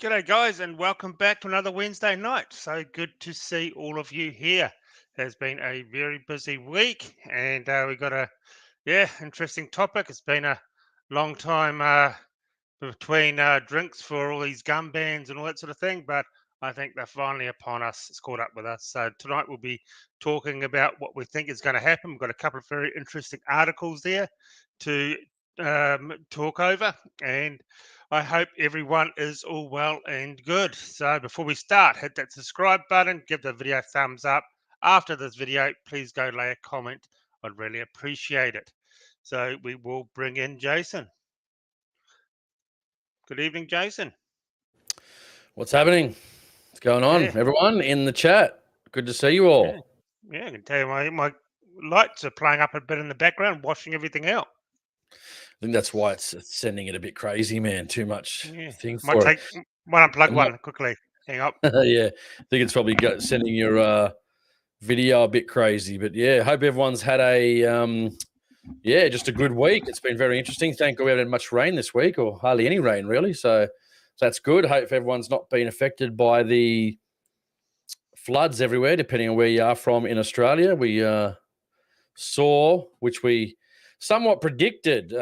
G'day, guys, and welcome back to another Wednesday night. So good to see all of you here. It's been a very busy week, and we got a interesting topic. It's been a long time between drinks for all these gun bans and all that sort of thing, but I think they're finally upon us. It's caught up with us. So tonight we'll be talking about what we think is going to happen. We've got a couple of very interesting articles there to talk over, and I hope everyone is all well and good. So before we start, hit that subscribe button, give the video a thumbs up. After this video, please go lay a comment. I'd really appreciate it. So we will bring in Jason. Good evening, Jason. What's happening? What's going on, everyone in the chat? Good to see you all. Yeah, I can tell you my lights are playing up a bit in the background, washing everything out. I think that's why it's sending it a bit crazy, man. Too much thing Might for it. Unplug one quickly. Hang up. Yeah, I think it's probably sending your video a bit crazy. But yeah, hope everyone's had a just a good week. It's been very interesting. Thank God we haven't had much rain this week, or hardly any rain really. So that's good. Hope everyone's not been affected by the floods everywhere, depending on where you are from in Australia. We saw, which we somewhat predicted,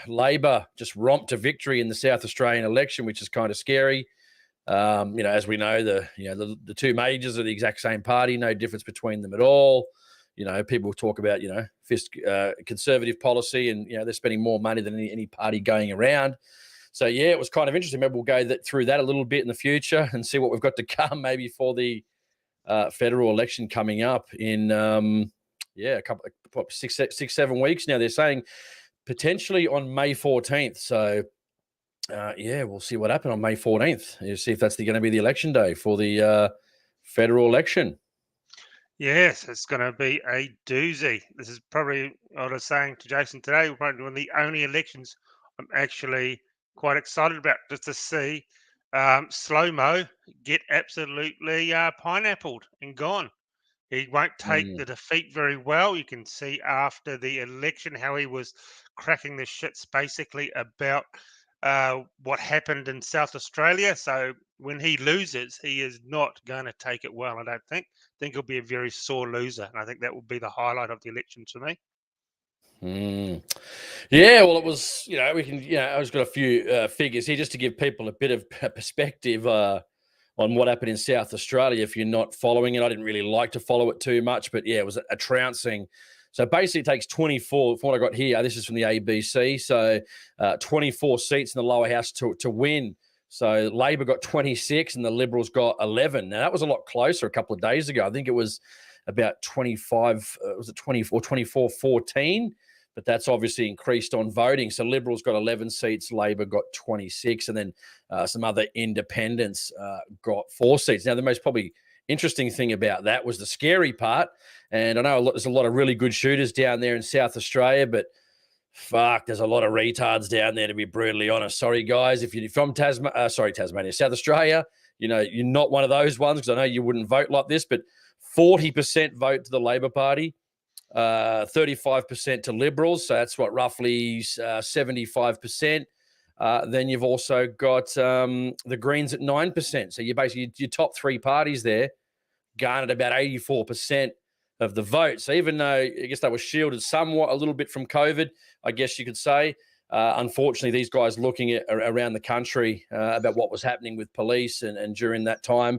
Labor just romped to victory in the South Australian election, which is kind of scary. As we know, the two majors are the exact same party, no difference between them at all. People talk about, conservative policy, and, they're spending more money than any party going around. So, yeah, it was kind of interesting. Maybe we'll go through that a little bit in the future and see what we've got to come maybe for the federal election coming up in, a couple, 6-7 weeks now. They're saying potentially on May 14th. So, we'll see what happens on May 14th. You see if that's going to be the election day for the federal election. Yes, it's going to be a doozy. This is probably what I was saying to Jason today. We're probably one of the only elections I'm actually quite excited about, just to see Slow-Mo get absolutely pineappled and gone. He won't take the defeat very well. You can see after the election how he was cracking the shits basically about what happened in South Australia. So when he loses, he is not going to take it well, I don't think. I think he'll be a very sore loser. And I think that will be the highlight of the election to me. Yeah, well, it was, we can, I just got a few figures here just to give people a bit of perspective on what happened in South Australia. If you're not following it, I didn't really like to follow it too much, but yeah, it was a trouncing. So basically it takes 24, from what I got here, this is from the ABC, so 24 seats in the lower house to win. So Labor got 26 and the Liberals got 11. Now, that was a lot closer a couple of days ago. I think it was about 25, was it 24, 14? But that's obviously increased on voting. So Liberals got 11 seats, Labor got 26, and then some other independents got 4 seats. Now, the most probably interesting thing about that was the scary part. And I know there's a lot of really good shooters down there in South Australia, but fuck, there's a lot of retards down there, to be brutally honest. Sorry, guys. If you're from Tasmania, South Australia, you're not one of those ones, because I know you wouldn't vote like this, but 40% vote to the Labor Party. 35% to Liberals, so that's roughly 75%. Then you've also got the Greens at 9%. So you basically, your top three parties there garnered about 84% of the vote. So even though I guess they were shielded somewhat a little bit from COVID, I guess you could say, unfortunately, these guys looking at around the country about what was happening with police and during that time,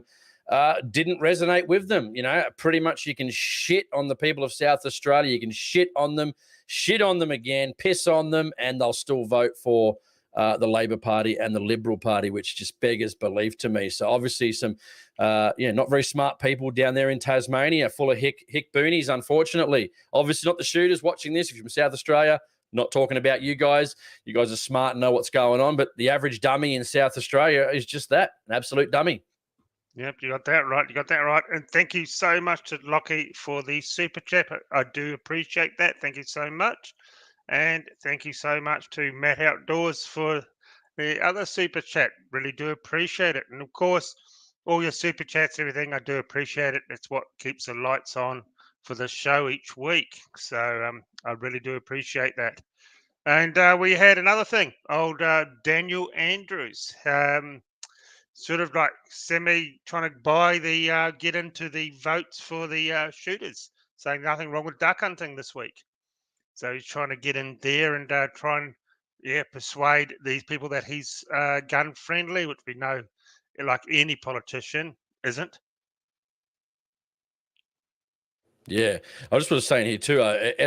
didn't resonate with them. Pretty much you can shit on the people of South Australia. You can shit on them again, piss on them, and they'll still vote for the Labor Party and the Liberal Party, which just beggars belief to me. So obviously some, not very smart people down there in Tasmania, full of hick boonies, unfortunately. Obviously not the shooters watching this. If you're from South Australia, not talking about you guys. You guys are smart and know what's going on, but the average dummy in South Australia is just that, an absolute dummy. Yep, you got that right. And thank you so much to Lockie for the super chat. I do appreciate that. Thank you so much. And thank you so much to Matt Outdoors for the other super chat. Really do appreciate it. And of course, all your super chats, everything, I do appreciate it. It's what keeps the lights on for the show each week. So I really do appreciate that. And we had another thing, old Daniel Andrews, sort of like semi trying to buy the get into the votes for the shooters, saying nothing wrong with duck hunting this week. So he's trying to get in there and try and persuade these people that he's gun friendly, which we know, like any politician, isn't. Yeah, I just was saying here too.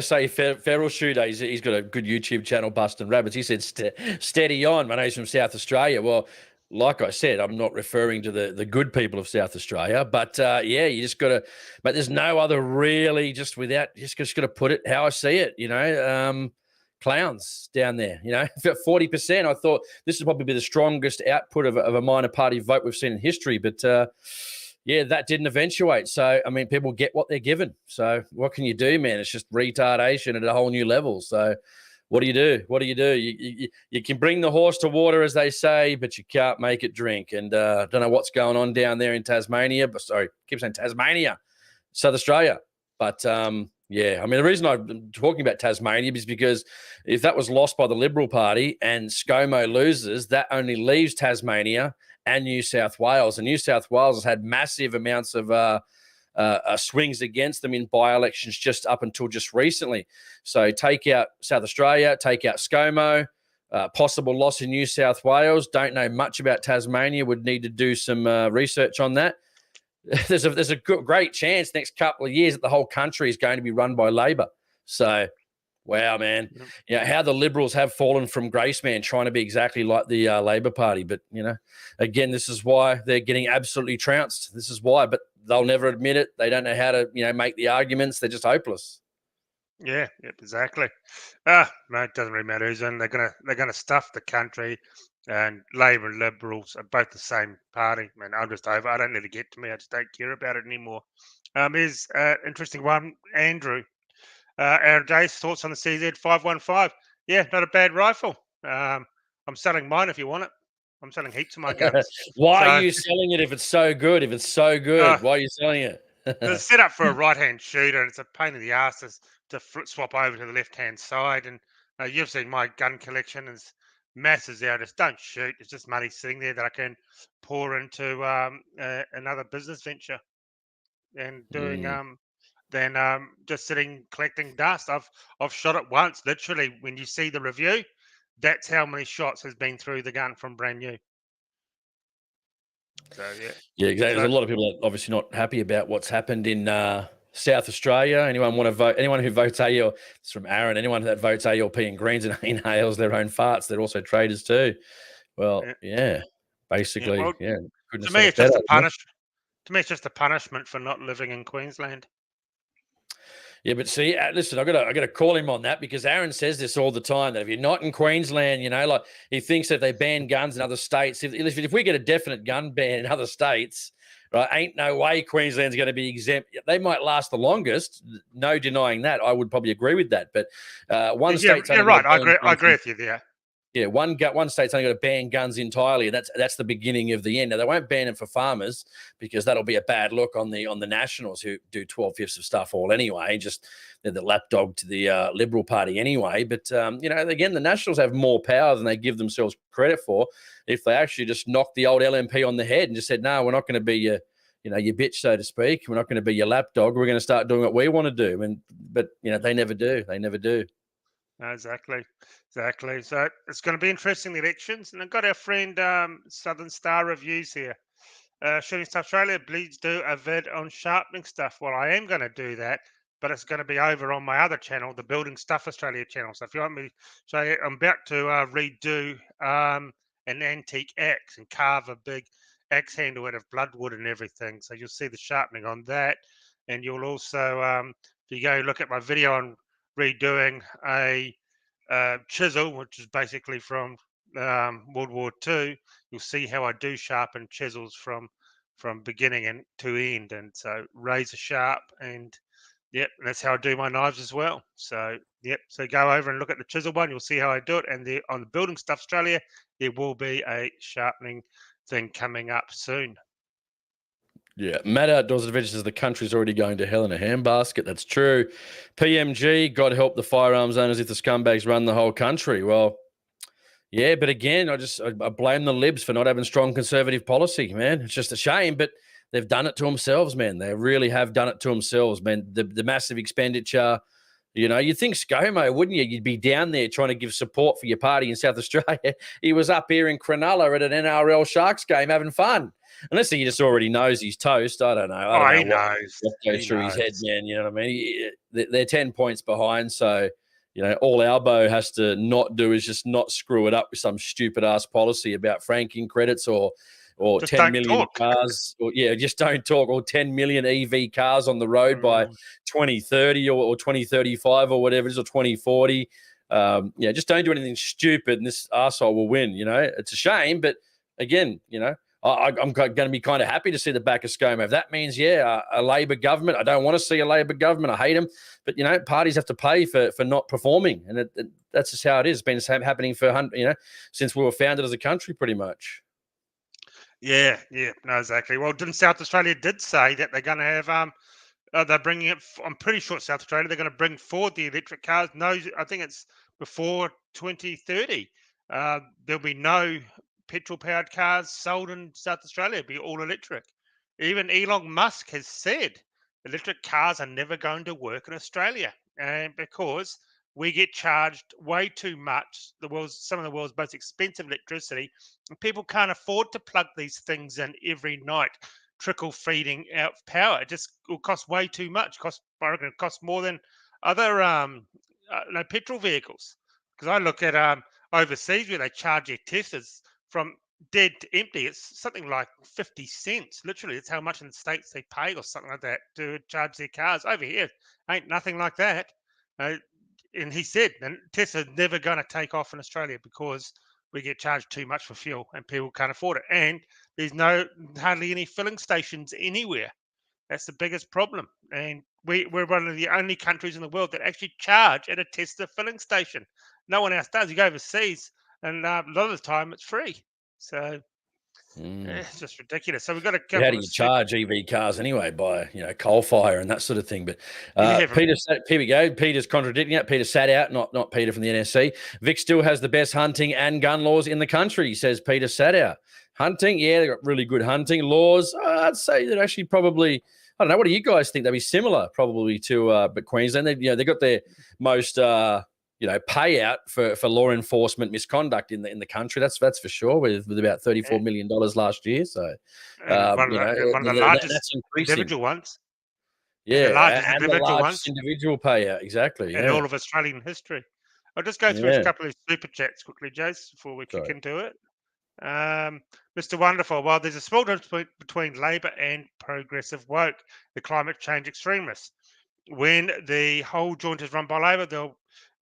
SA Feral Shooter, he's got a good YouTube channel, Busting Rabbits. He said, "Steady on." I know he's from South Australia. Well, like I said, I'm not referring to the good people of South Australia, but yeah, you just got to. But there's no other really. Just without, just got to put it how I see it. Clowns down there. 40%. I thought this would probably be the strongest output of a minor party vote we've seen in history, but. Yeah, that didn't eventuate. So, I mean, people get what they're given. So, what can you do, man? It's just retardation at a whole new level. So, what do you do? What do you do? You can bring the horse to water, as they say, but you can't make it drink. And I don't know what's going on down there in Tasmania. But sorry, I keep saying Tasmania, South Australia. But yeah, I mean, the reason I'm talking about Tasmania is because if that was lost by the Liberal Party and ScoMo loses, that only leaves Tasmania and New South Wales. And New South Wales has had massive amounts of swings against them in by-elections just up until just recently. So take out South Australia, take out ScoMo, possible loss in New South Wales. Don't know much about Tasmania. Would need to do some research on that. There's a great chance next couple of years that the whole country is going to be run by Labor. So wow, man. How the Liberals have fallen from grace, man, trying to be exactly like the Labor Party. But, again, this is why they're getting absolutely trounced. This is why. But they'll never admit it. They don't know how to, make the arguments. They're just hopeless. Yeah, yep, exactly. No, it doesn't really matter who's in. They're gonna stuff the country, and Labor and Liberals are both the same party. Man, I'm just over. I don't let it get to me. I just don't care about it anymore. Here's interesting one, Andrew. Aaron Day's thoughts on the CZ 515. Yeah, not a bad rifle. I'm selling mine if you want it. I'm selling heaps of my guns. Why are So, you selling it if it's so good? If it's so good, why are you selling it? it's set up for a right-hand shooter, and it's a pain in the ass to swap over to the left-hand side. And you've seen my gun collection is masses there. Just don't shoot. It's just money sitting there that I can pour into another business venture and doing Mm. than just sitting collecting dust. I've shot it once, literally. When you see the review, that's how many shots has been through the gun from brand new. So yeah, Yeah, exactly. so There's a lot of people that are obviously not happy about what's happened in South Australia. Anyone want to vote? Anyone who votes AL, it's from Aaron. Anyone that votes ALP and Greens and inhales their own farts, they're also traitors too. Well, yeah, yeah. basically, Well, yeah. Couldn't to have me, said it it's just better. a punish. To me, it's just a punishment for not living in Queensland. Yeah, but see, listen, I got to call him on that because Aaron says this all the time that if you're not in Queensland, like he thinks that they ban guns in other states. If we get a definite gun ban in other states, right, ain't no way Queensland's going to be exempt. They might last the longest, no denying that. I would probably agree with that. But one Yeah, state's yeah, only going right. to I ban agree. I guns agree with you there. yeah, one state's only got to ban guns entirely, and that's the beginning of the end. Now they won't ban it for farmers because that'll be a bad look on the Nationals who do 12/5 of stuff all anyway. Just they're the lapdog to the Liberal Party anyway. But again, the Nationals have more power than they give themselves credit for. If they actually just knocked the old LNP on the head and just said, "No, we're not going to be your bitch, so to speak. We're not going to be your lapdog. We're going to start doing what we want to do." But they never do. They never do. No, exactly. So it's going to be interesting, the elections. And I've got our friend Southern Star Reviews here. Shooting Stuff Australia, please do a vid on sharpening stuff. Well, I am going to do that, but it's going to be over on my other channel, the Building Stuff Australia channel. So if you want me to show you, I'm about to redo an antique axe and carve a big axe handle out of bloodwood and everything. So you'll see the sharpening on that. And you'll also, if you go look at my video on redoing a chisel, which is basically from World War II, you'll see how I do sharpen chisels from beginning and to end, and so razor sharp, and yep, that's how I do my knives as well. So yep, so go over and look at the chisel one, you'll see how I do it, and on the Building Stuff Australia, there will be a sharpening thing coming up soon. Yeah, Matt Outdoors Adventures says the country's already going to hell in a handbasket. That's true. PMG, God help the firearms owners if the scumbags run the whole country. Well, yeah, but again, I blame the libs for not having strong conservative policy, man. It's just a shame, but they've done it to themselves, man. They really have done it to themselves, man. The massive expenditure. You know, you'd think ScoMo, wouldn't you? You'd be down there trying to give support for your party in South Australia. He was up here in Cronulla at an NRL Sharks game having fun. Unless he just already knows he's toast. I don't know. I don't know what goes through his head, man. You know what I mean? They're 10 points behind. So, you know, all Albo has to not do is just not screw it up with some stupid-ass policy about franking credits or just 10 million talk. cars, or just don't talk, or 10 million EV cars on the road by 2030 or 2035 or whatever it is, or 2040. Just don't do anything stupid and this arsehole will win. You know, it's a shame, but again, you know, I'm going to be kind of happy to see the back of ScoMo. If that means, a Labor government, I don't want to see a Labor government. I hate them. But, you know, parties have to pay for not performing. And that's just how it is. It's been happening for, since we were founded as a country pretty much. Yeah, no, exactly. Well, didn't South Australia did say that they're going to have they're bringing it. I'm pretty sure South Australia they're going to bring forward the electric cars. No, I think it's before 2030. There'll be no petrol-powered cars sold in South Australia. It'll be all electric. Even Elon Musk has said electric cars are never going to work in Australia, and because we get charged way too much, some of the world's most expensive electricity, and people can't afford to plug these things in every night, trickle feeding out power. It just will cost way too much. I reckon it costs more than other petrol vehicles. Because I look at overseas where they charge their Teslas from dead to empty, it's something like 50 cents. Literally, it's how much in the States they pay or something like that to charge their cars. Over here, ain't nothing like that. And he said, and Tesla's never going to take off in Australia because we get charged too much for fuel and people can't afford it. And there's hardly any filling stations anywhere. That's the biggest problem. And we're one of the only countries in the world that actually charge at a Tesla filling station. No one else does. You go overseas, and a lot of the time it's free. So it's just ridiculous. So we've got to come. How do you charge EV cars anyway? By coal fire and that sort of thing. But here we go. Peter's contradicting it. Peter sat out, not Peter from the NSC. Vic still has the best hunting and gun laws in the country, says Peter sat out. Hunting, they got really good hunting laws. I'd say that actually probably. I don't know. What do you guys think? They'd be similar probably to but Queensland. They got their most payout for law enforcement misconduct in the country. That's for sure. With about $34 million last year. So one of the largest individual ones. Yeah, the largest individual payout, exactly. In all of Australian history. I'll just go through a couple of super chats quickly, Jace, before we kick into it. Mr. Wonderful, well, there's a small difference between Labor and progressive woke, the climate change extremists. When the whole joint is run by Labor,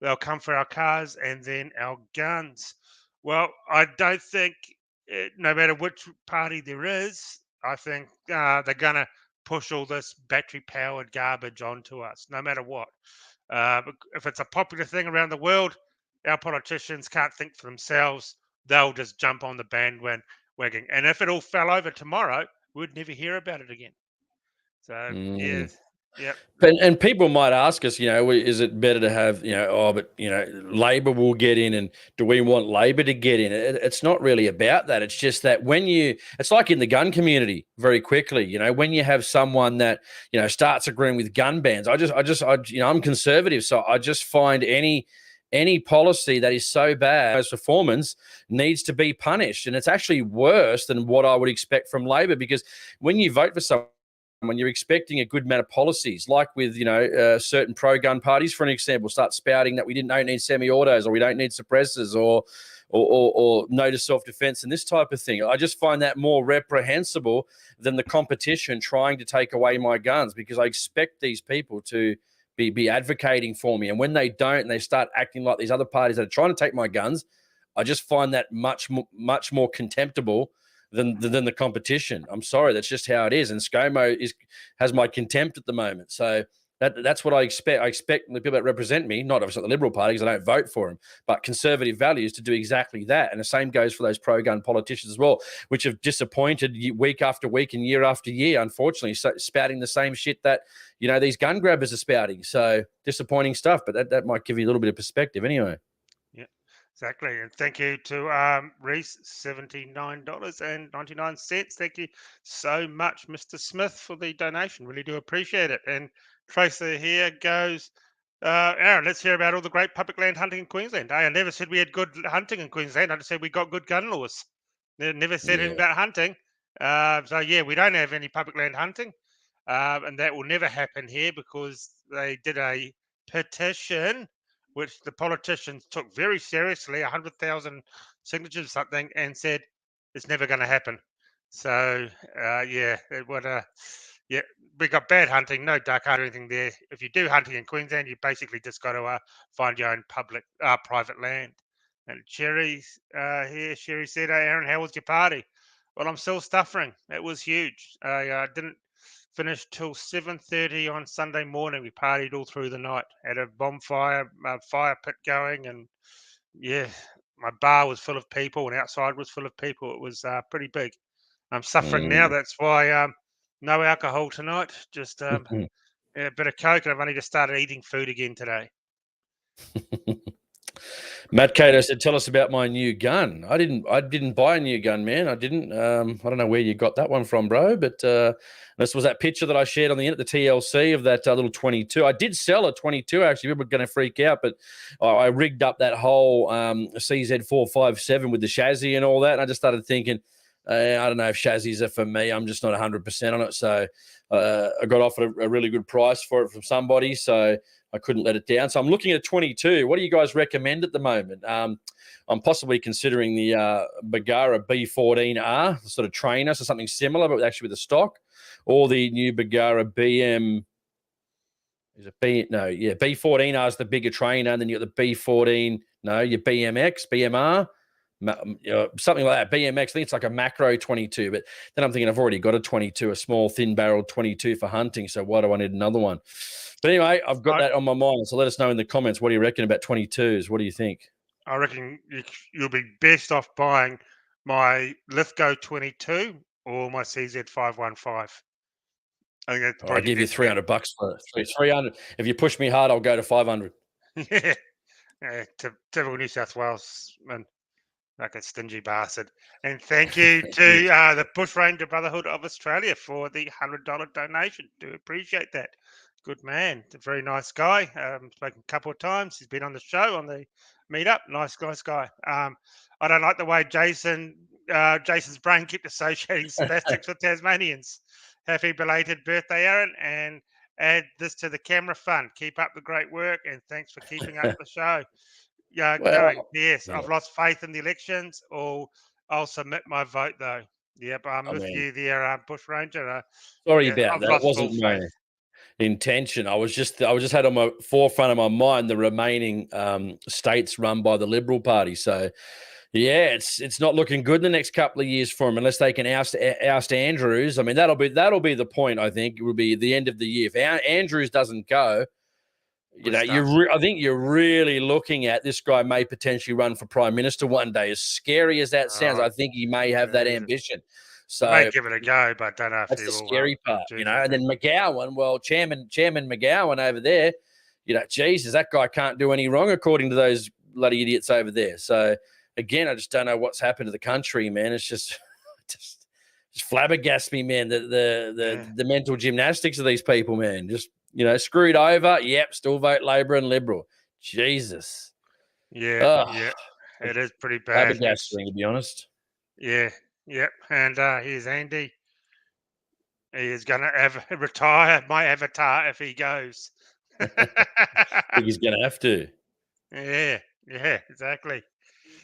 they'll come for our cars and then our guns. Well, I don't think, no matter which party there is, I think they're going to push all this battery-powered garbage onto us, no matter what. If it's a popular thing around the world, our politicians can't think for themselves. They'll just jump on the bandwagon. And if it all fell over tomorrow, we'd never hear about it again. So, Yep. And people might ask us, is it better to have, Labor will get in, and do we want Labor to get in? It's not really about that. It's just that it's like in the gun community very quickly, when you have someone that, starts agreeing with gun bans, I'm conservative. So I just find any policy that is so bad as performance needs to be punished. And it's actually worse than what I would expect from Labor, because when you vote for someone, when you're expecting a good amount of policies, like with certain pro-gun parties, for an example, start spouting that we don't need semi-autos, or we don't need suppressors, or no to self-defense and this type of thing. I just find that more reprehensible than the competition trying to take away my guns, because I expect these people to be advocating for me. And when they don't, and they start acting like these other parties that are trying to take my guns, I just find that much more contemptible than the competition. I'm sorry, that's just how it is. And ScoMo has my contempt at the moment. So That's what I expect. I expect the people that represent me, not obviously the Liberal Party because I don't vote for them, but conservative values to do exactly that. And the same goes for those pro-gun politicians as well, which have disappointed week after week and year after year, unfortunately, spouting the same shit that, these gun grabbers are spouting. So disappointing stuff, but that might give you a little bit of perspective anyway. Yeah, exactly. And thank you to Reese, $79.99. Thank you so much, Mr. Smith, for the donation. Really do appreciate it. And Tracer here goes, Aaron, let's hear about all the great public land hunting in Queensland. I never said we had good hunting in Queensland. I just said we got good gun laws. Never said anything about hunting. So, yeah, we don't have any public land hunting. And that will never happen here because they did a petition which the politicians took very seriously, 100,000 signatures or something, and said it's never going to happen. So, yeah, it would, yeah, we got bad hunting, no duck hunting or anything there. If you do hunting in Queensland, you basically just got to find your own private land. And Sherry Sherry said, Aaron, how was your party? Well, I'm still suffering. It was huge. I didn't finished till 7:30 on Sunday morning. We partied all through the night. Had a bonfire, fire pit going, and yeah, my bar was full of people, and outside was full of people. It was pretty big. I'm suffering now. That's why no alcohol tonight. Just yeah, a bit of Coke, and I've only just started eating food again today. Matt Cato said, "Tell us about my new gun." I didn't buy a new gun, man. I didn't. I don't know where you got that one from, bro. But this was that picture that I shared on the TLC of that little 22. I did sell a 22. Actually, people were going to freak out, but I rigged up that whole CZ457 with the chassis and all that. And I just started thinking, I don't know if chassis are for me. I'm just not 100% on it. So I got offered a really good price for it from somebody. So I couldn't let it down. So I'm looking at 22. What do you guys recommend at the moment? I'm possibly considering the Bagara B14R, the sort of trainer, so something similar, but actually with a stock, or the new Bagara BM. Is it B? No, yeah, B14R is the bigger trainer, and then you got the B14. No, your BMX, BMR. Something like that, BMX. I think it's like a macro 22, but then I'm thinking I've already got a 22, a small thin barrel 22 for hunting. So why do I need another one? But anyway, I've got that on my mind. So let us know in the comments. What do you reckon about 22s? What do you think? I reckon you'll be best off buying my Lithgow 22 or my CZ515. I think that's I'll give you $300 for it. 300. If you push me hard, I'll go to 500. Yeah, typical New South Wales man, like a stingy bastard. And thank you to the Bush Ranger Brotherhood of Australia for the $100 donation. Do appreciate that. Good man, a very nice guy. Spoken a couple of times. He's been on the show on the meetup. Nice guy. I don't like the way Jason's brain kept associating spastics with Tasmanians. Happy belated birthday, Aaron, and add this to the camera fund. Keep up the great work, and thanks for keeping up the show. Yeah, going. Yes, I've lost faith in the elections. I'll submit my vote though. Yep, I'm with you there, Bush Ranger. Sorry about that. It wasn't my intention. I was just had on my forefront of my mind the remaining states run by the Liberal Party. So yeah, it's not looking good in the next couple of years for them unless they can oust Andrews. I mean, that'll be the point. I think it will be the end of the year if Andrews doesn't go. I think you're really looking at this guy may potentially run for prime minister one day. As scary as that sounds, I think he may have that ambition. So I might give it a go, but don't know if that's the scary part, And then McGowan, well, Chairman McGowan over there, Jesus, that guy can't do any wrong according to those bloody idiots over there. So again, I just don't know what's happened to the country, man. It's just flabbergasts me, man. The mental gymnastics of these people, man. Just screwed over. Yep, still vote Labor and Liberal. Jesus. Yeah, it is pretty bad. Flabbergasting, to be honest. Yeah, yep. And here's Andy. He is going to retire my avatar if he goes. I think he's going to have to. Yeah, exactly.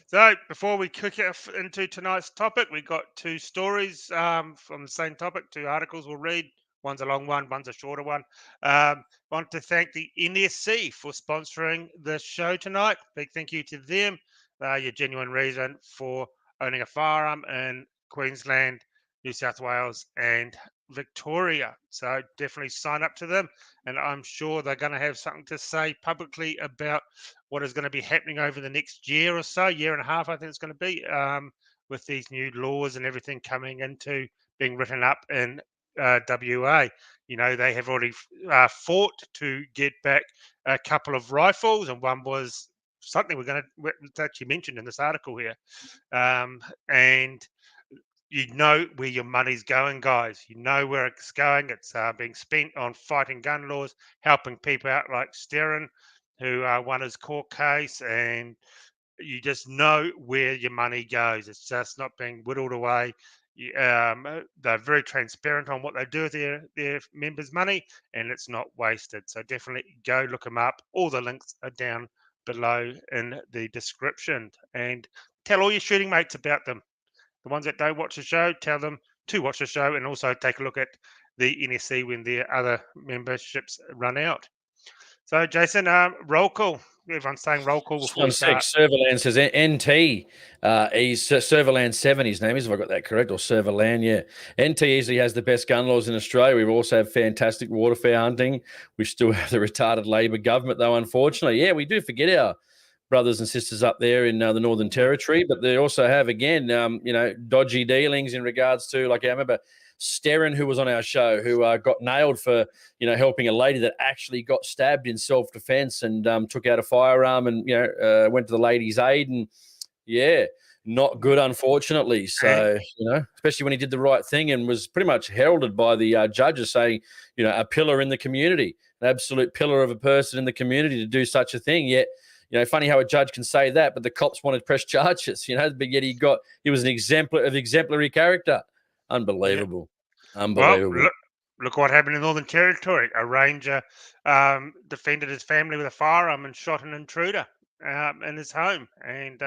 So before we kick into tonight's topic, we got two stories from the same topic, two articles we'll read. One's a long one, one's a shorter one. Want to thank the NSC for sponsoring the show tonight. Big thank you to them. Your genuine reason for owning a firearm in Queensland New South Wales, and Victoria. So definitely sign up to them, and I'm sure they're going to have something to say publicly about what is going to be happening over the next year or so, year and a half, I think it's going to be, with these new laws and everything coming into being written up in WA. You know, they have already fought to get back a couple of rifles, and one was something it's actually mentioned in this article here. And you know where your money's going, guys. You know where it's going. It's being spent on fighting gun laws, helping people out like Sterren, who won his court case, and you just know where your money goes. It's just not being whittled away. They're very transparent on what they do with their members' money, and it's not wasted. So definitely go look them up. All the links are down below in the description, and tell all your shooting mates about them. The ones that don't watch the show, tell them to watch the show, and also take a look at the NSC when their other memberships run out. So, Jason, roll call. Everyone's saying roll call before we start. Serverland says NT. He's Serverland 7, his name is, if I got that correct, or Serverland, yeah. NT easily has the best gun laws in Australia. We also have fantastic waterfowl hunting. We still have the retarded Labor government, though, unfortunately. Yeah, we do forget our brothers and sisters up there in the Northern Territory, but they also have, again, dodgy dealings in regards to, like, I remember Sterren, who was on our show, who got nailed for, helping a lady that actually got stabbed in self-defense and took out a firearm and, went to the lady's aid. And, yeah, not good, unfortunately. So, especially when he did the right thing and was pretty much heralded by the judges saying, a pillar in the community, an absolute pillar of a person in the community to do such a thing. Yet, funny how a judge can say that, but the cops wanted press charges, but yet he was an exemplary character. Unbelievable. Yeah. Unbelievable. Well, look what happened in Northern Territory. A ranger defended his family with a firearm and shot an intruder in his home. And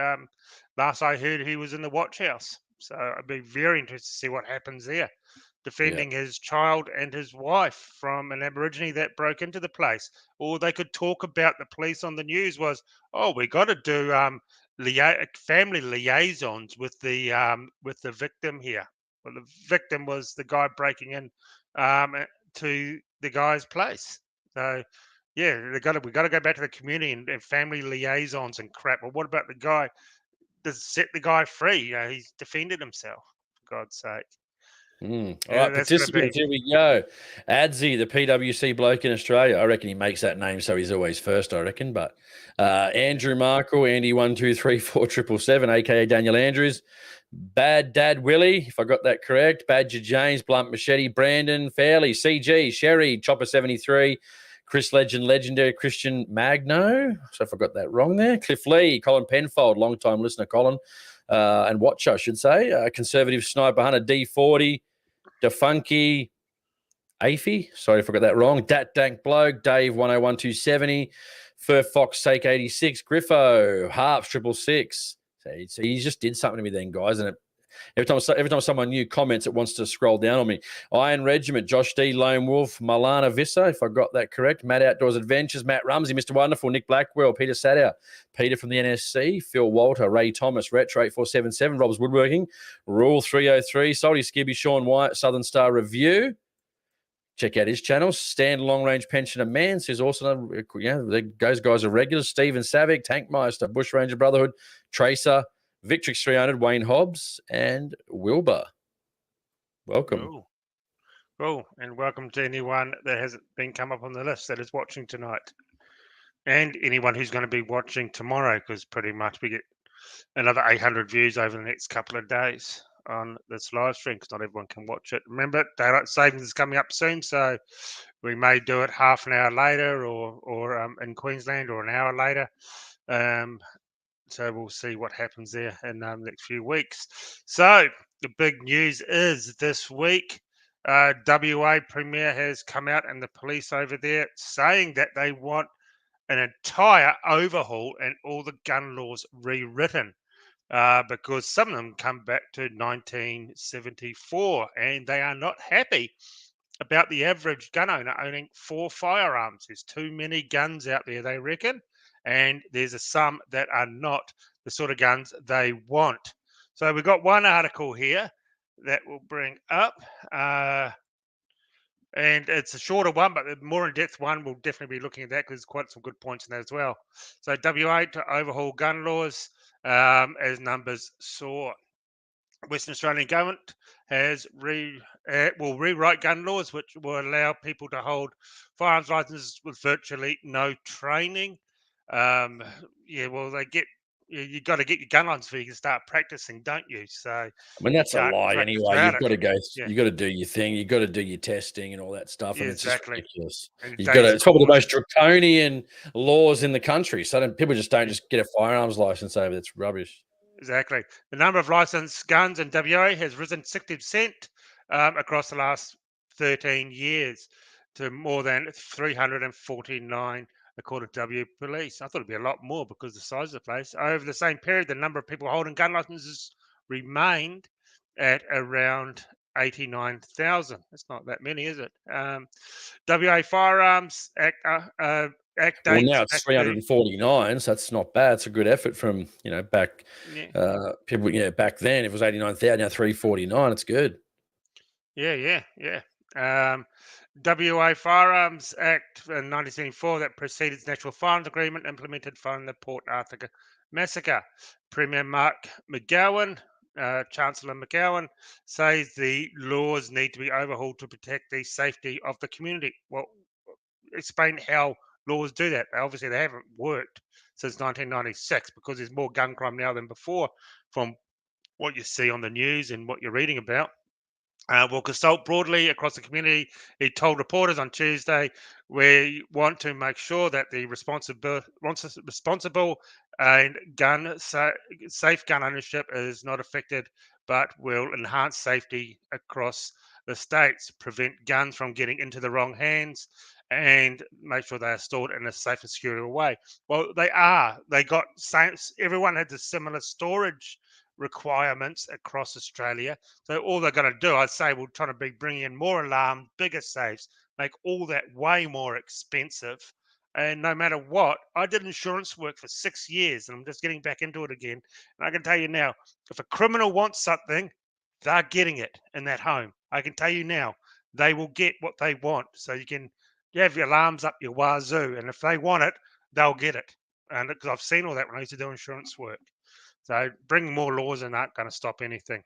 last I heard, he was in the watch house. So I'd be very interested to see what happens there. Defending his child and his wife from an Aborigine that broke into the place. All they could talk about the police on the news was, oh, we got to do family liaisons with the victim here. Well, the victim was the guy breaking in to the guy's place. So, yeah, we got to go back to the community and family liaisons and crap. Well, what about the guy? Set the guy free. He's defended himself. For God's sake. All right, participants, here we go. Adzi, the PWC bloke in Australia. I reckon he makes that name, so he's always first, I reckon. But Andrew Markle, Andy123477, a.k.a. Daniel Andrews. Bad Dad Willie, if I got that correct. Badger James, Blunt Machete, Brandon, Fairley, CG, Sherry, Chopper73, Chris Legendary, Christian Magno. So if I got that wrong there. Cliff Lee, Colin Penfold, long-time listener, Colin. And watcher, I should say. Conservative Sniper Hunter, D40, Defunky, Afy. Sorry if I got that wrong. Dat Dank Bloke, Dave 101270, Fur Fox Take 86, Griffo, Harps 666. So he just did something to me then, guys. And every time someone new comments, it wants to scroll down on me. Iron Regiment, Josh D, Lone Wolf, Malana Vissa, if I got that correct. Matt Outdoors Adventures, Matt Rumsey, Mr. Wonderful, Nick Blackwell, Peter Sadow, Peter from the NSC, Phil Walter, Ray Thomas, Retro 8477, Rob's Woodworking, Rule 303, Salty Skibby, Sean White, Southern Star Review. Check out his channel. Stand Long Range Pensioner Mans, who's also, those guys are regulars. Stephen Savick, Tankmeister, Bushranger Brotherhood, Tracer, Victrix 300, Wayne Hobbs, and Wilbur. Welcome. Cool. And welcome to anyone that hasn't been come up on the list that is watching tonight. And anyone who's going to be watching tomorrow, because pretty much we get another 800 views over the next couple of days on this live stream, because not everyone can watch it. Remember, daylight savings is coming up soon, so we may do it half an hour later or in Queensland, or an hour later. So we'll see what happens there in the next few weeks. So the big news is this week, WA Premier has come out, and the police over there saying that they want an entire overhaul and all the gun laws rewritten, because some of them come back to 1974, and they are not happy about the average gun owner owning 4 firearms. There's too many guns out there, they reckon, and there's some that are not the sort of guns they want. So we've got one article here that we'll bring up. And it's a shorter one, but the more in-depth one, we'll definitely be looking at that because there's quite some good points in that as well. So WA to overhaul gun laws as numbers soar. Western Australian government will rewrite gun laws, which will allow people to hold firearms licenses with virtually no training. Well, you got to get your gun license before you can start practicing, don't you? So I mean, you that's a can't lie practice anyway. without You've it. got to go. Yeah. You got to do your thing. You got to do your testing and all that stuff. Yeah, And it's just exactly. ridiculous. And You've got to. days It's probably the course. most draconian laws in the country. So people just don't just get a firearms license over. That's rubbish. Exactly. The number of licensed guns in WA has risen 60% across the last 13 years to more than 349, according to WA Police. I thought it'd be a lot more because of the size of the place. Over the same period, the number of people holding gun licenses remained at around 89,000. That's not that many, is it? WA Firearms Act Act Well, dates now it's back to 349, so that's not bad. It's a good effort from back yeah. people. Back then it was 89,000. Now 349. It's good. Yeah. WA Firearms Act in 1974 that preceded the National Firearms Agreement implemented following the Port Arthur massacre. Premier Mark McGowan, Chancellor McGowan, says the laws need to be overhauled to protect the safety of the community. Well, explain how laws do that. Obviously, they haven't worked since 1996 because there's more gun crime now than before from what you see on the news and what you're reading about. Will consult broadly across the community. He told reporters on Tuesday, we want to make sure that the responsible and safe gun ownership is not affected, but will enhance safety across the states, prevent guns from getting into the wrong hands, and make sure they are stored in a safe and secure way. Well, they are. They got everyone had the similar storage requirements across Australia. So all they're going to do, I'd say, we're trying to be bringing in more alarms, bigger safes, make all that way more expensive. And no matter what, I did insurance work for 6 years, and I'm just getting back into it again. And I can tell you now, if a criminal wants something, they're getting it in that home. I can tell you now, they will get what they want. So you have your alarms up your wazoo, and if they want it, they'll get it. And because I've seen all that when I used to do insurance work. So bringing more laws in aren't going to stop anything.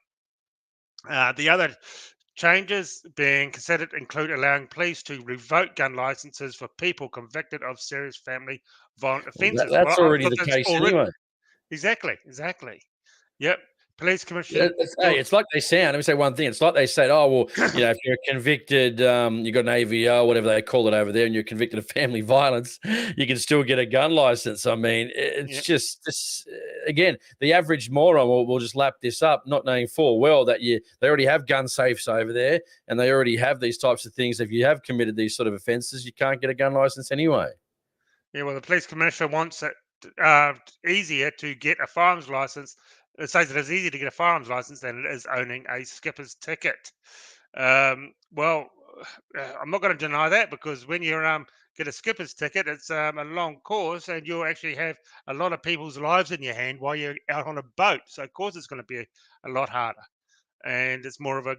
The other changes being considered include allowing police to revoke gun licenses for people convicted of serious family violent offences. Well, That's I already thought the that's case already anyway. exactly. Yep. Police Yeah, commission. it's like they sound. Let me say one thing. It's like they said, oh, well, if you're convicted, you got an AVO, whatever they call it over there, and you're convicted of family violence, you can still get a gun license. I mean, it's Yep. just this, again, the average moron will just lap this up, not knowing full well that they already have gun safes over there, and they already have these types of things. If you have committed these sort of offences, you can't get a gun license anyway. Yeah, well, the police commissioner wants it easier to get a firearms license. It says it is easier to get a firearms license than it is owning a skipper's ticket. Well, I'm not going to deny that because when you get a skipper's ticket, it's a long course and you'll actually have a lot of people's lives in your hand while you're out on a boat. So, of course, it's going to be a lot harder. And it's more of a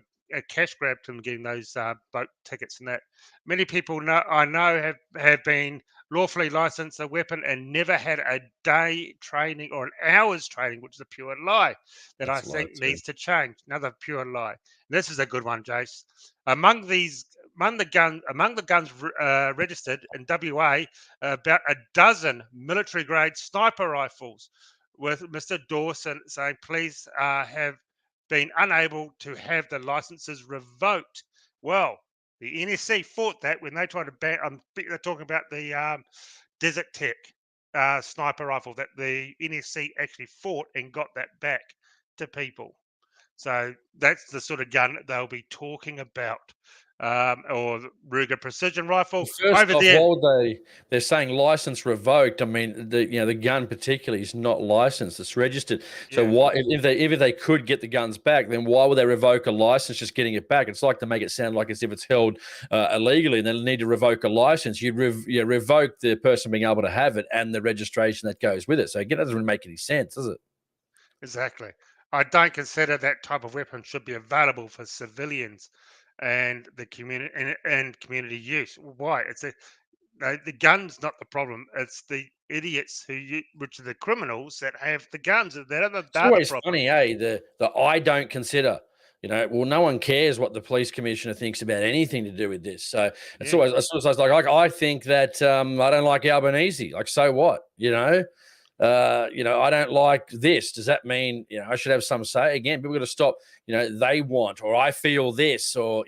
cash grab to them getting those boat tickets and that. Many people I know have been lawfully licensed a weapon and never had a day training or an hour's training, which is a pure lie that I That's a lie think too. needs to change. Another pure lie. This is a good one, Jace. Among the guns registered in WA, about a dozen military-grade sniper rifles. With Mr. Dawson saying, "Please have been unable to have the licenses revoked." Well, the NSC fought that when they tried to ban. They're talking about the Desert Tech sniper rifle that the NSC actually fought and got that back to people. So that's the sort of gun that they'll be talking about, or the Ruger precision rifle First over off, there. why would they're saying license revoked? I mean, the gun particularly is not licensed; it's registered. So Yeah, why, if they could get the guns back, then why would they revoke a license just getting it back? It's like to make it sound like as if it's held illegally, and they need to revoke a license. You'd revoke the person being able to have it and the registration that goes with it. So again, that doesn't make any sense, does it? exactly. I don't consider that type of weapon should be available for civilians and the community and community use. Why? The gun's not the problem. It's the idiots which are the criminals that have the guns. They're It's the always problem. funny, the I don't consider. Well, no one cares what the police commissioner thinks about anything to do with this. So it's Yeah, always like I think that I don't like Albanese. Like, so what? I don't like this. Does that mean I should have some say? Again, people got to stop. They want, or I feel this, or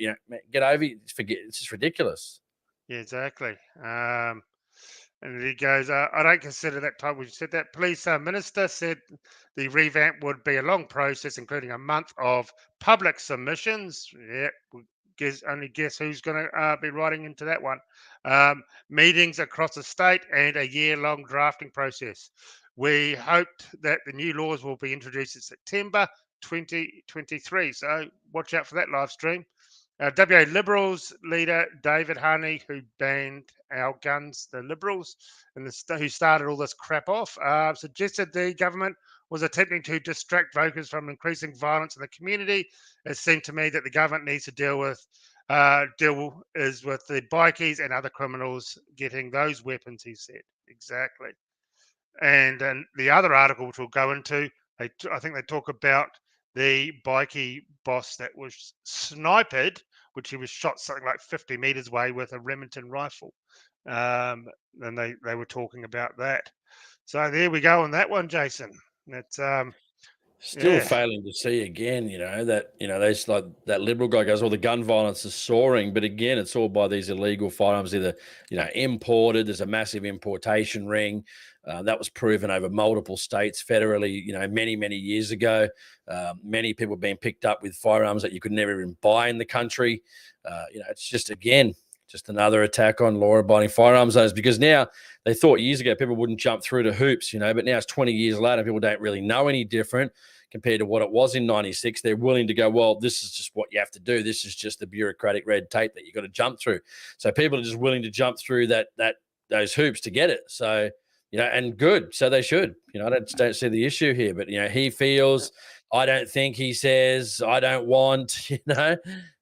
get over it. Forget. It's just ridiculous. yeah, exactly. And he goes, I don't consider that type. We said that police minister said the revamp would be a long process, including a month of public submissions. Yeah, guess who's going to be writing into that one. Meetings across the state and a year-long drafting process. We hoped that the new laws will be introduced in September 2023. So watch out for that live stream. WA Liberals leader David Honey, who banned our guns, the Liberals, and who started all this crap off, suggested the government was attempting to distract voters from increasing violence in the community. It seemed to me that the government needs to deal with the bikies and other criminals getting those weapons. He said exactly. And then the other article, which we'll go into, I think they talk about the bikie boss that was sniped, which he was shot something like 50 meters away with a Remington rifle. And they were talking about that. So there we go on that one, Jason. That's Still yeah, failing to see again, there's like that Liberal guy goes, the gun violence is soaring. But again, it's all by these illegal firearms, either, imported. There's a massive importation ring. That was proven over multiple states federally, many, many years ago. Many people being picked up with firearms that you could never even buy in the country. It's just, again, just another attack on law-abiding firearms owners, because now they thought years ago people wouldn't jump through the hoops, but now it's 20 years later, people don't really know any different compared to what it was in 96. They're willing to go, well, this is just what you have to do. This is just the bureaucratic red tape that you got to jump through. So people are just willing to jump through those hoops to get it. So, and good. So they should. I don't see the issue here, but he feels, I don't think, he says, I don't want, yeah.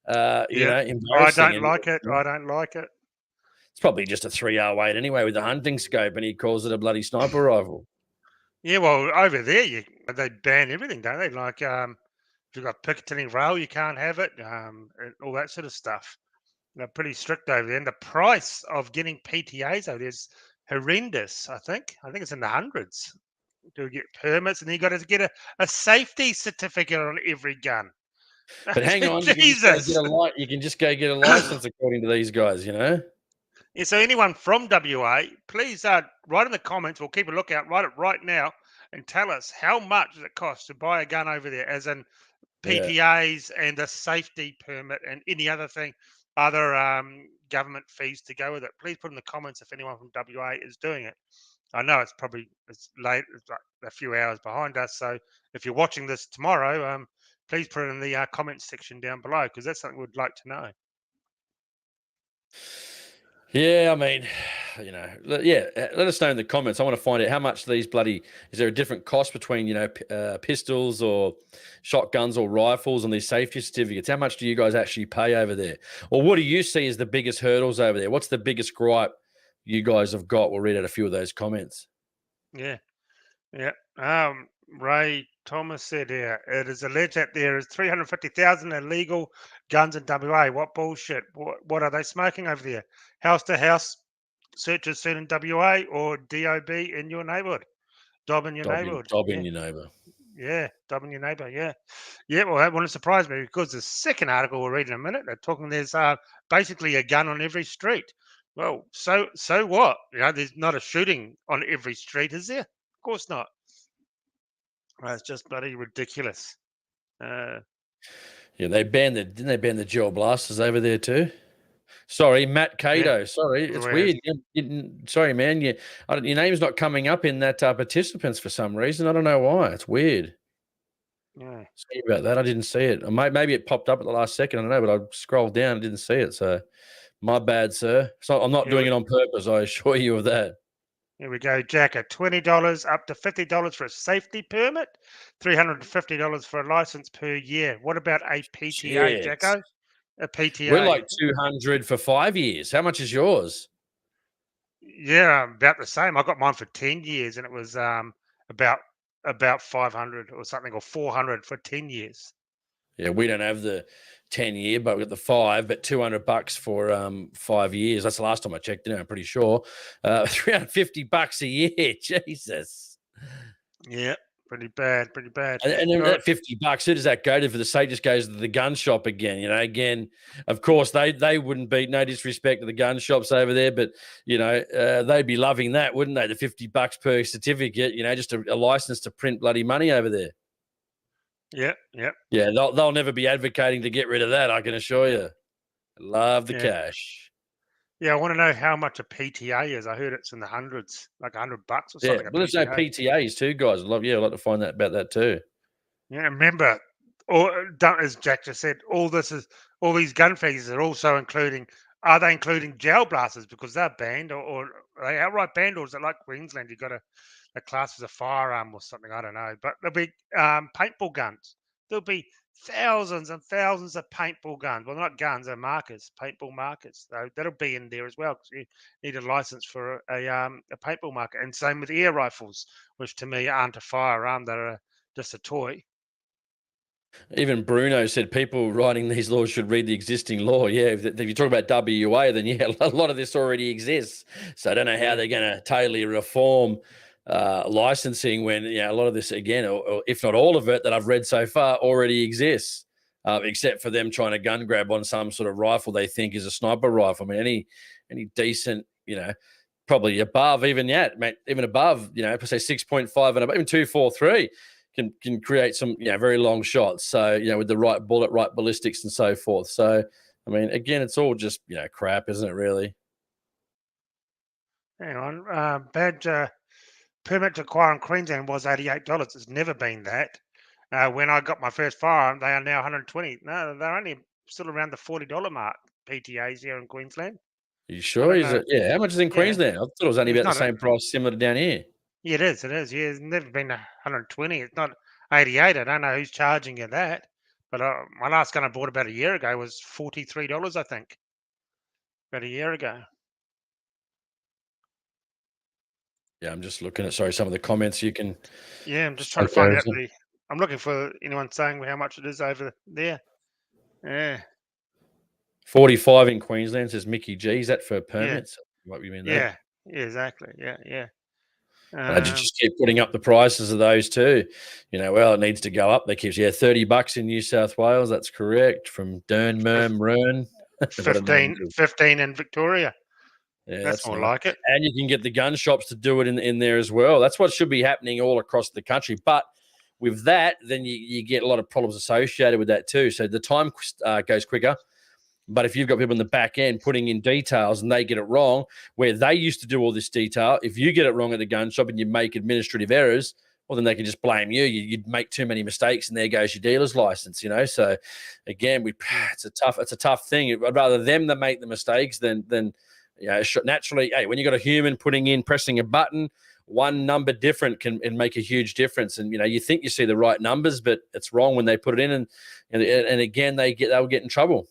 I embarrassing. don't like it. I don't like it. It's probably just a 3-hour wait anyway with a hunting scope, and he calls it a bloody sniper rifle. Yeah, well, over there, they ban everything, don't they? Like, if you've got Piccadilly Rail, you can't have it, and all that sort of stuff. They're pretty strict over there. And the price of getting PTAs over there is horrendous, I think. I think it's in the hundreds to get permits, and then you got to get a safety certificate on every gun. But hang on, Jesus. you can just go get a license according to these guys, Yeah, so anyone from WA, please write in the comments. We'll keep a lookout. Write it right now and tell us how much does it cost to buy a gun over there, as in Yeah. PTAs and a safety permit and any other government fees to go with it. Please put in the comments if anyone from WA is doing it. I know it's late, it's like a few hours behind us. So if you're watching this tomorrow, please put it in the comments section down below, because that's something we'd like to know. Yeah, I mean, let us know in the comments. I want to find out how much these is there a different cost between, pistols or shotguns or rifles and these safety certificates? How much do you guys actually pay over there? Or what do you see as the biggest hurdles over there? What's the biggest gripe you guys have got? We'll read out a few of those comments. Yeah. Ray Thomas said here, it is alleged that there is 350,000 illegal guns in WA. What bullshit? What are they smoking over there? House to house searches soon in WA, or DOB in your neighbourhood? Dob in your neighbourhood. Dob in your neighbour. Yeah, dob in your neighbour. Yeah. Yeah, well, that wouldn't surprise me, because the second article we'll read in a minute, they're talking there's basically a gun on every street. Well, so what? There's not a shooting on every street, is there? Of course not. It's just bloody ridiculous. Yeah, didn't they ban the gel blasters over there too? Sorry, Matt Cato. Yeah. Sorry, it's weird. Sorry, man. Your name's not coming up in that participants for some reason. I don't know why. It's weird. Yeah. Sorry about that. I didn't see it. Maybe it popped up at the last second. I don't know, but I scrolled down and didn't see it. So my bad, sir. So I'm not doing it on purpose. I assure you of that. Here we go, Jack, at $20 up to $50 for a safety permit, $350 for a license per year. What about a PTA, Shit. Jacko? A We're PTA. like 200 for 5 years. How much is yours? Yeah, about the same. I got mine for 10 years and it was about 500 or something, or 400 for 10 years. Yeah, we don't have the 10-year, but we've got the 5, but $200 for 5 years. That's the last time I checked it, I'm pretty sure. $350 a year. Jesus. Yeah, pretty bad, pretty bad. And then All right. that $50, who does that go to? For the sake, just goes to the gun shop again. You know, again, of course, they wouldn't be, no disrespect to the gun shops over there, but you know, they'd be loving that, wouldn't they? The $50 per certificate, you know, just a license to print bloody money over there. Yeah, yeah. Yeah, they'll never be advocating to get rid of that, I can assure you. Love the Yeah. cash. Yeah, I want to know how much a PTA is. I heard it's in the hundreds, like $100 or Yeah, something. A well, there's no PTA. PTAs too, guys. I'd like to find out about that too. Yeah, remember, as Jack just said, all these gun fees are also including. Are they including gel blasters because they're banned, or are they outright banned, or is it like Queensland? You got a class as a firearm or something? I don't know. But there'll be paintball guns. There'll be thousands and thousands of paintball guns. Well, not guns, they're markers, paintball markers. So that'll be in there as well because you need a license for a paintball marker. And same with air rifles, which to me aren't a firearm; they're just a toy. Even Bruno said people writing these laws should read the existing law. Yeah, if you talk about WA, then yeah, a lot of this already exists. So I don't know how they're going to totally reform licensing when a lot of this, again, or if not all of it that I've read so far, already exists, except for them trying to gun grab on some sort of rifle they think is a sniper rifle. I mean, any decent, probably above, even above, per se 6.5 and above, even 243. Can create some very long shots. So with the right bullet, right ballistics, and so forth. So I mean, again, it's all just crap, isn't it? Really. Hang on, badge permit to acquire in Queensland was $88. It's never been that. When I got my first firearm, they are now 120. No, they're only still around the $40 mark. PTAs here in Queensland. Are you sure? Is it? Yeah. How much is in Queensland? I thought it was only It's about the not. same price, similar to down here. Yeah, it is. It is. Yeah, it's never been 120. It's not 88. I don't know who's charging you that. But my last gun I bought about a year ago was $43, I think. About a year ago. Yeah, I'm just looking at some of the comments you can. Yeah, I'm just trying to find out I'm looking for anyone saying how much it is over there. Yeah. 45 in Queensland, says Mickey G. Is that for permits? What you mean that? Yeah, exactly. Yeah. I just keep putting up the prices of those too. Well, it needs to go up. They keep $30 in New South Wales. That's correct. From Dern, Merm, Rern. 15 in Victoria. Yeah, that's more nice. like it. And you can get the gun shops to do it in there as well. That's what should be happening all across the country. But with that, then you get a lot of problems associated with that too. So the time goes quicker. But if you've got people in the back end putting in details and they get it wrong, where they used to do all this detail, if you get it wrong at the gun shop and you make administrative errors, well, then they can just blame you. You'd make too many mistakes, and there goes your dealer's license. So again, it's a tough thing. I'd rather them that make the mistakes than naturally. Hey, when you got a human pressing a button, one number different can make a huge difference. And you think you see the right numbers, but it's wrong when they put it in, and again they'll get in trouble.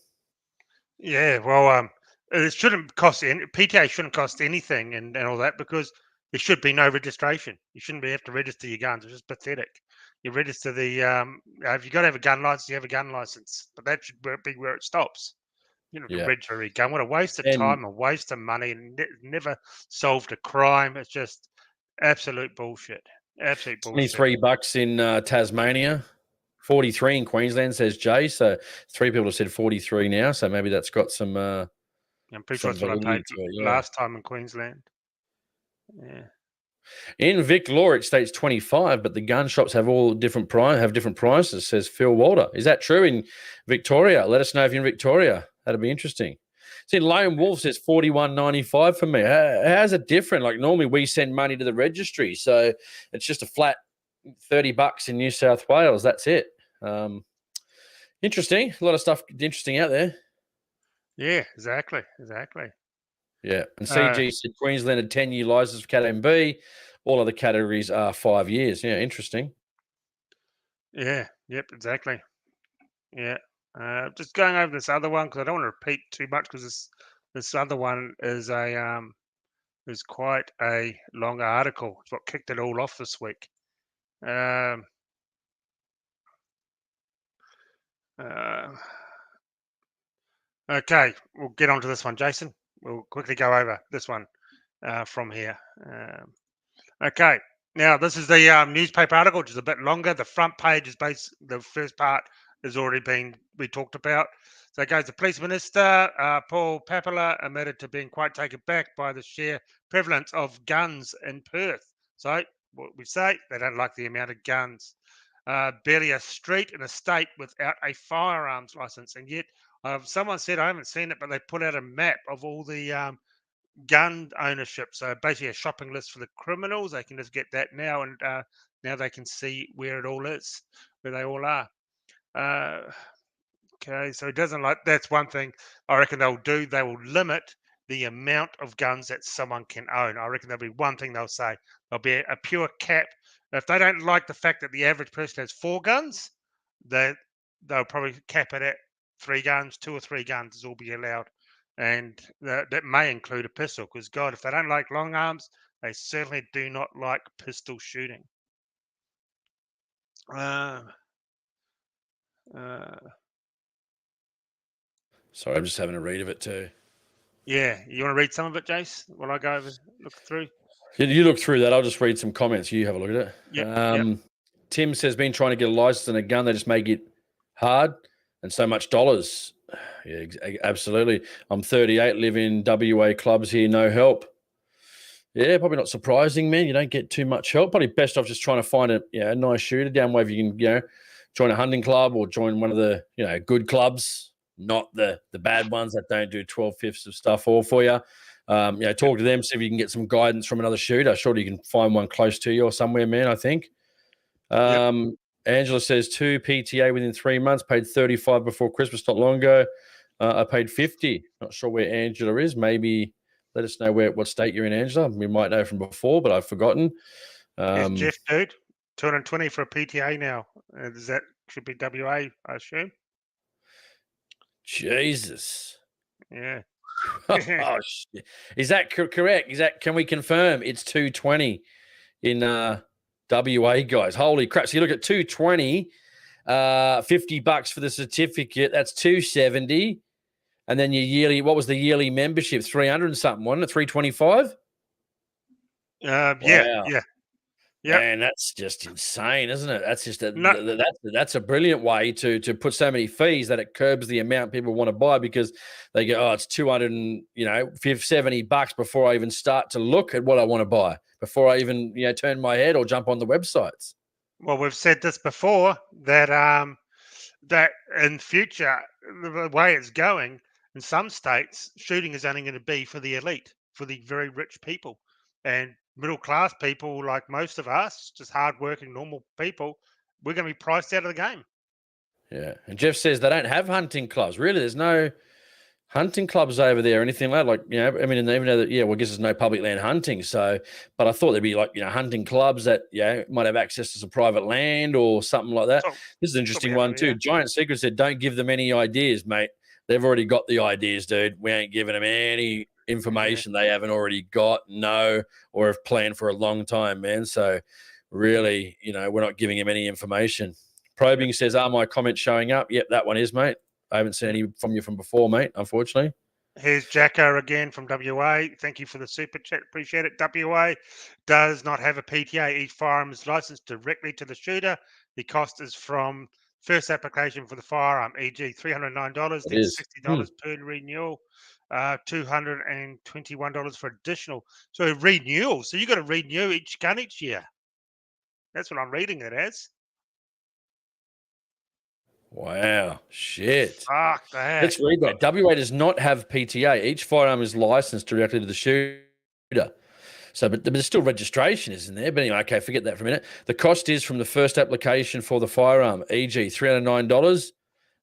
Yeah, well, it shouldn't cost PTA shouldn't cost anything and all that, because there should be no registration. You shouldn't have to register your guns. It's just pathetic. You register the if you got to have a gun license, you have a gun license, but that should be where it stops. Register a gun. What a waste of time, a waste of money, and never solved a crime. It's just absolute bullshit. Absolute bullshit. $23 in Tasmania. 43 in Queensland, says Jay. So 3 people have said 43 now. So maybe that's got some. I'm pretty sure that's what I paid last time in Queensland. Yeah. In Vic law, it states 25, but the gun shops have all different prices, says Phil Walder. Is that true in Victoria? Let us know if you're in Victoria. That'd be interesting. See, Lone Wolf says $41.95 for me. How's it different? Like normally we send money to the registry, so it's just a flat $30 in New South Wales. That's it. Interesting. A lot of stuff interesting out there. Yeah, exactly. Yeah. And CG said Queensland had 10-year license for Cat MB. All other categories are 5 years. Yeah, interesting. Yeah. Yep. Exactly. Yeah. Just going over this other one because I don't want to repeat too much because this other one is quite a long article. It's what kicked it all off this week. Um, okay, we'll get on to this one, Jason. We'll quickly go over this one from here. Okay, now this is the newspaper article, which is a bit longer. The front page is the first part has already been we talked about. So it goes, the police minister, Paul Papala, admitted to being quite taken back by the sheer prevalence of guns in Perth. So what we say, they don't like the amount of guns. Barely a street in a state without a firearms license. And yet, someone said, I haven't seen it, but they put out a map of all the gun ownership. So basically a shopping list for the criminals. They can just get that now, and now they can see where it all is, where they all are. Okay, so it doesn't like that's one thing I reckon they'll do. They will limit the amount of guns that someone can own. I reckon there'll be one thing they'll say. There'll be a pure cap. If they don't like the fact that the average person has 4 guns, they'll probably cap it at 3 guns, 2 or 3 guns is all be allowed. And that may include a pistol, because God, if they don't like long arms, they certainly do not like pistol shooting. Sorry, I'm just having a read of it too. Yeah, you want to read some of it, Jace, while I go over look through? You look through that. I'll just read some comments. You have a look at it. Yep. Tim says, been trying to get a license and a gun, they just make it hard and so much dollars. Yeah, absolutely. I'm 38, live in WA clubs here, no help. Yeah, probably not surprising, man. You don't get too much help. Probably best off just trying to find a nice shooter down where you can, join a hunting club or join one of the, good clubs, not the bad ones that don't do 12/5 of stuff all for you. Talk to them, see if you can get some guidance from another shooter. Surely you can find one close to you or somewhere, man, I think. Angela says 2 PTA within 3 months, paid 35 before Christmas not long ago. I paid 50. Not sure where Angela is. Maybe let us know what state you're in, Angela. We might know from before, but I've forgotten. It's Jeff, dude. 220 for a PTA now. That should be WA, I assume. Jesus. Yeah. Oh, shit. Is that correct? Can we confirm it's 220 in WA, guys? Holy crap. So you look at 220, $50 for the certificate. That's 270. And then your yearly, what was the yearly membership? 300 and something, wasn't it? 325? Yeah. Man, that's just insane, isn't it? That's just that's a brilliant way to put so many fees that it curbs the amount people want to buy, because they go, oh, it's $270 before I even start to look at what I want to buy, before I even turn my head or jump on the websites. Well, we've said this before that that in future, the way it's going in some states, shooting is only going to be for the elite, for the very rich people, and middle class people like most of us, just hardworking normal people, we're going to be priced out of the game. Yeah, and Jeff says they don't have hunting clubs. Really, there's no hunting clubs over there or anything like I mean, even though that, I guess there's no public land hunting. So, but I thought there'd be hunting clubs that might have access to some private land or something like that. This is an interesting one too. Giant Secret said, "Don't give them any ideas, mate. They've already got the ideas, dude. We ain't giving them any information they haven't already got, or have planned for a long time, man. So, really, we're not giving him any information." Probing says, "Are my comments showing up?" Yep, that one is, mate. I haven't seen any from you from before, mate, unfortunately. Here's Jacko again from WA. Thank you for the super chat. Appreciate it. WA does not have a PTA. Each firearm is licensed directly to the shooter. The cost is from first application for the firearm, e.g. $309, then $60 per renewal, $221 for additional. So renewal. So you got to renew each gun each year. That's what I'm reading it as. Wow, shit. Fuck that. Let's read that. WA does not have PTA. Each firearm is licensed directly to the shooter. So, but there's still registration, isn't there? But anyway, okay, forget that for a minute. The cost is from the first application for the firearm, e.g. $309,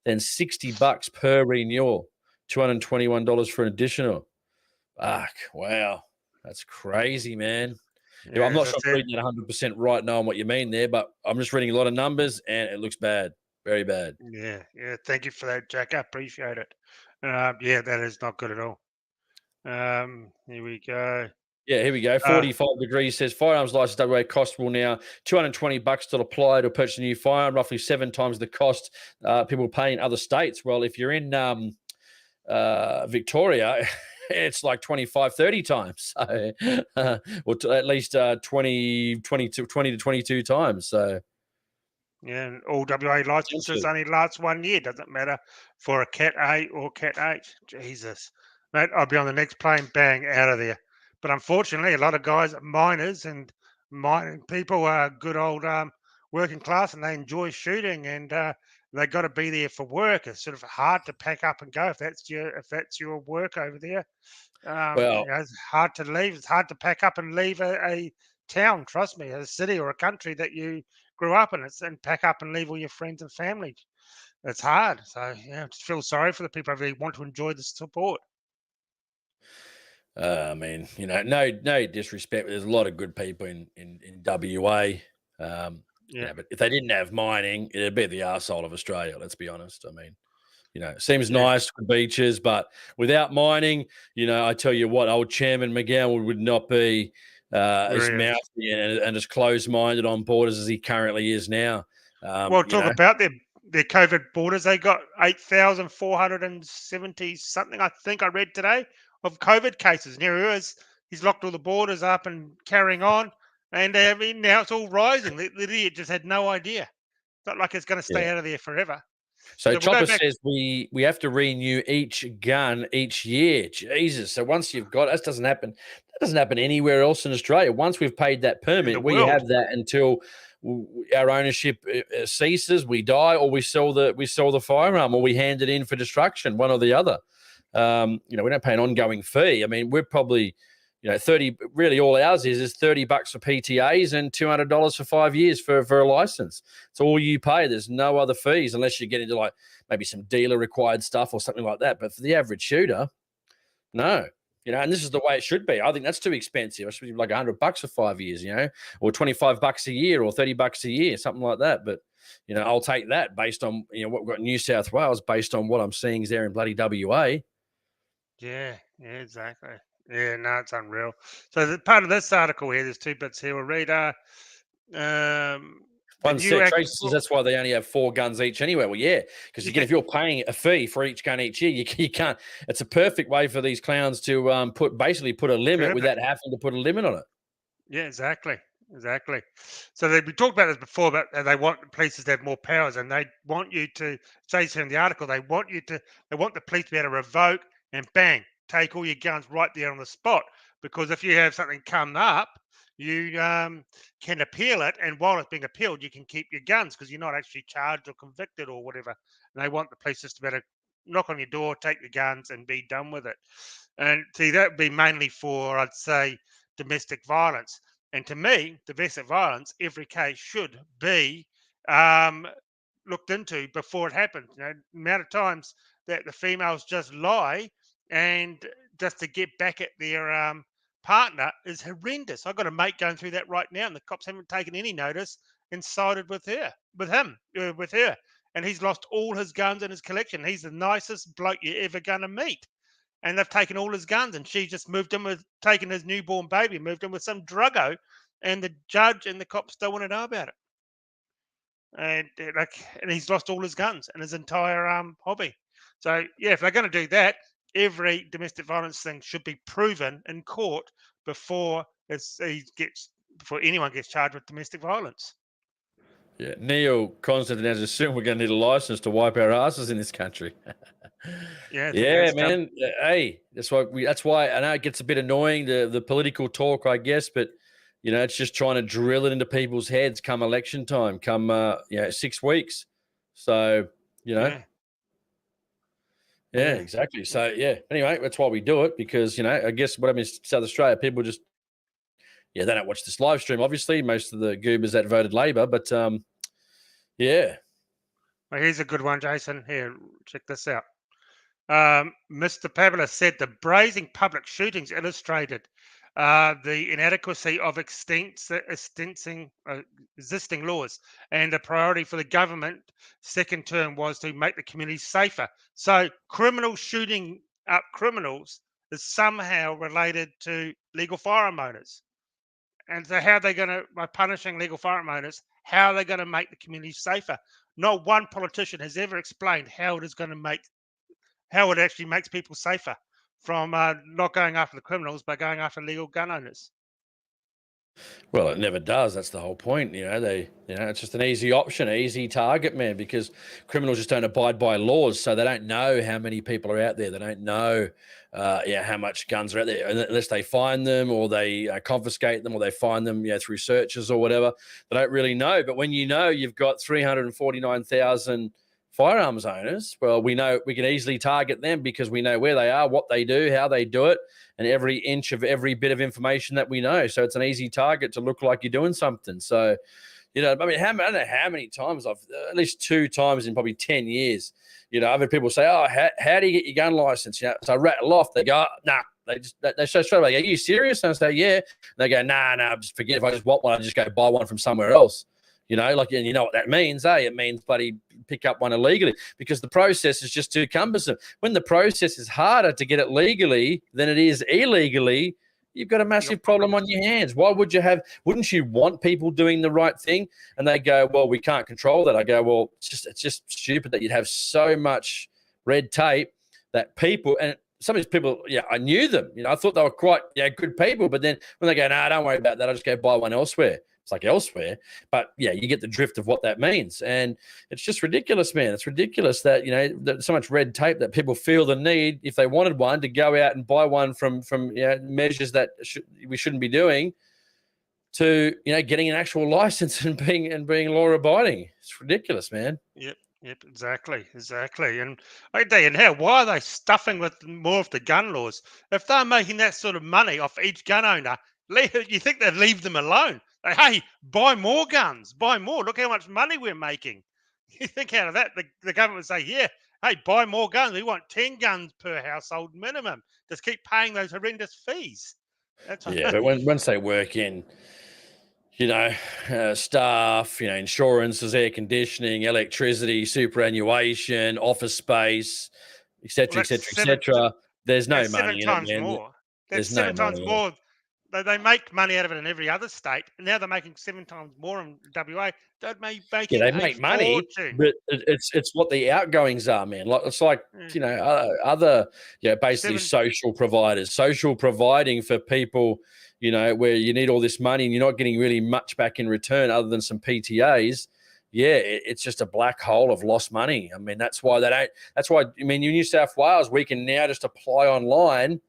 then $60 per renewal, $221 for an additional. Fuck, wow. That's crazy, man. Yeah, Yeah, I'm as not I sure I'm said, reading it 100% right now on what you mean there, but I'm just reading a lot of numbers and it looks bad. Very bad. yeah. Thank you for that, Jack. I appreciate it. Yeah, that is not good at all. Here we go. Yeah, here we go. 45 degrees says firearms license WA cost will now $220 to apply to purchase a new firearm, roughly 7 times the cost people pay in other states. Well, if you're in Victoria, it's like 25, 30 times. So, or at least 20 to 22 times. So, Yeah, and all WA licenses essentially, only last 1 year. Doesn't matter for a Cat A or Cat H. Jesus, mate, I'll be on the next plane, bang, out of there. But unfortunately, a lot of guys are miners, and mining people are good old working class, and they enjoy shooting, and they got to be there for work. It's sort of hard to pack up and go if that's your work over there. well, It's hard to leave. It's hard to pack up and leave a town. Trust me, a city or a country that you grew up in. And pack up and leave all your friends and family. It's hard. So yeah, I just feel sorry for the people who really want to enjoy the sport. I mean, no disrespect. But there's a lot of good people in WA. Yeah, But if they didn't have mining, it'd be the arsehole of Australia. Let's be honest. I mean, it seems yeah, nice for beaches, but without mining, I tell you what, old Chairman McGowan would not be as really. mouthy and as close-minded on borders as he currently is now. Well, talk about their COVID borders. They got 8,470 something. I think I read today of COVID cases. And here he is. He's locked all the borders up and carrying on. And I mean, now it's all rising. The idiot just had no idea. It's not like it's going to stay Yeah. out of there forever. So So we'll go Chopper back. says we have to renew each gun each year. Jesus. So once you've got that doesn't happen. That doesn't happen anywhere else in Australia. Once we've paid that In the permit, we world. have that until our ownership ceases, we die, or we sell the firearm, or we hand it in for destruction, one or the other. We don't pay an ongoing fee. I mean, we're probably 30, really all ours is $30 for PTAs and $200 for 5 years for a license. It's all you pay. There's no other fees unless you get into like maybe some dealer required stuff or something like that. But for the average shooter, no. And this is the way it should be. I think that's too expensive. It should be like $100 for 5 years, or $25 a year or $30 a year, something like that. But I'll take that based on what we've got in New South Wales, based on what I'm seeing is there in bloody WA. Yeah, exactly. Yeah, no, it's unreal. So the part of this article here, there's two bits here. We'll read. The One new sec. act. Tracy says that's why they only have 4 guns each anyway. Well, yeah, because again, if you're paying a fee for each gun each year, you can't. It's a perfect way for these clowns to put a limit without having to put a limit on it. Yeah, exactly. So we talked about this before, but they want places to have more powers, and they want you to say so in the article. They want the police to be able to revoke and bang, take all your guns right there on the spot. Because if you have something come up, you can appeal it, and while it's being appealed, you can keep your guns because you're not actually charged or convicted or whatever. And they want the police just to be able to knock on your door, take your guns, and be done with it. And see, that would be mainly for, I'd say, domestic violence. And to me, domestic violence, every case should be um, looked into before it happens. The amount of times that the females just lie and just to get back at their partner is horrendous. I've got a mate going through that right now, and the cops haven't taken any notice and sided with her, with her. And he's lost all his guns in his collection. He's the nicest bloke you're ever going to meet, and they've taken all his guns, and she just moved him with taking his newborn baby, moved him with some druggo, and the judge and the cops don't want to know about it. And he's lost all his guns and his entire hobby. So yeah, if they're going to do that, every domestic violence thing should be proven in court before before anyone gets charged with domestic violence. Yeah, Neil Constantine has assumed we're going to need a license to wipe our asses in this country. Yeah, I think Yeah, that's dumb. man. Hey, that's why I know it gets a bit annoying, the political talk, I guess, but it's just trying to drill it into people's heads come election time, come 6 weeks. So, Yeah, yeah, yeah. exactly. So, yeah. Anyway, that's why we do it because, I guess what I mean is South Australia, people just, they don't watch this live stream, obviously. Most of the goobers that voted Labor, but yeah. Well, here's a good one, Jason. Here, check this out. Mr. Pavler said the brazen public shootings illustrated the inadequacy of existing laws, and the priority for the government second term was to make the community safer. So criminals shooting up criminals is somehow related to legal firearm owners. And so how are they going to, by punishing legal firearm owners, how are they going to make the community safer? Not one politician has ever explained how it is going to make, how it actually makes people safer from not going after the criminals, but going after legal gun owners. Well, it never does. That's the whole point. It's just an easy option, easy target, man, because criminals just don't abide by laws. So they don't know how many people are out there. They don't know, how much guns are out there unless they find them or they confiscate them or they find them, through searches or whatever. They don't really know. But when you've got 349,000 firearms owners, well, we know we can easily target them because we know where they are, what they do, how they do it, and every inch of every bit of information that we know. So it's an easy target to look like you're doing something. So, I don't know how many times at least 2 times in probably 10 years, I've had people say, oh, how do you get your gun license? So I rattle off, they go, nah. They say straight away, are you serious? And I say, yeah. And they go, nah, just forget. If I just want one, I just go buy one from somewhere else. And you know what that means, eh? It means bloody pick up one illegally because the process is just too cumbersome. When the process is harder to get it legally than it is illegally, you've got a massive problem on your hands. Wouldn't you want people doing the right thing? And they go, well, we can't control that. I go, well, it's just stupid that you'd have so much red tape that people, and some of these people, I knew them. I thought they were quite good people, but then when they go, no, don't worry about that, I'll just go buy one elsewhere. It's like elsewhere, but you get the drift of what that means. And it's just ridiculous, man. It's ridiculous that, there's so much red tape that people feel the need, if they wanted one, to go out and buy one from measures that we shouldn't be doing to, getting an actual license and being law abiding. It's ridiculous, man. Yep, exactly. And I tell you now, why are they stuffing with more of the gun laws? If they're making that sort of money off each gun owner, you think they'd leave them alone? Hey, buy more guns, buy more. Look how much money we're making. You think out of that, the government would say, yeah, hey, buy more guns. We want 10 guns per household minimum. Just keep paying those horrendous fees. But once they work in, staff, insurances, air conditioning, electricity, superannuation, office space, et cetera, there's no money in it, man. More. That's 7 times more. They make money out of it in every other state, and now they're making 7 times more in WA. They make money, but it's what the outgoings are, man. It's like other basically social providers, social providing for people, where you need all this money and you're not getting really much back in return other than some PTAs. It's just a black hole of lost money. I mean, that's why in New South Wales, we can now just apply online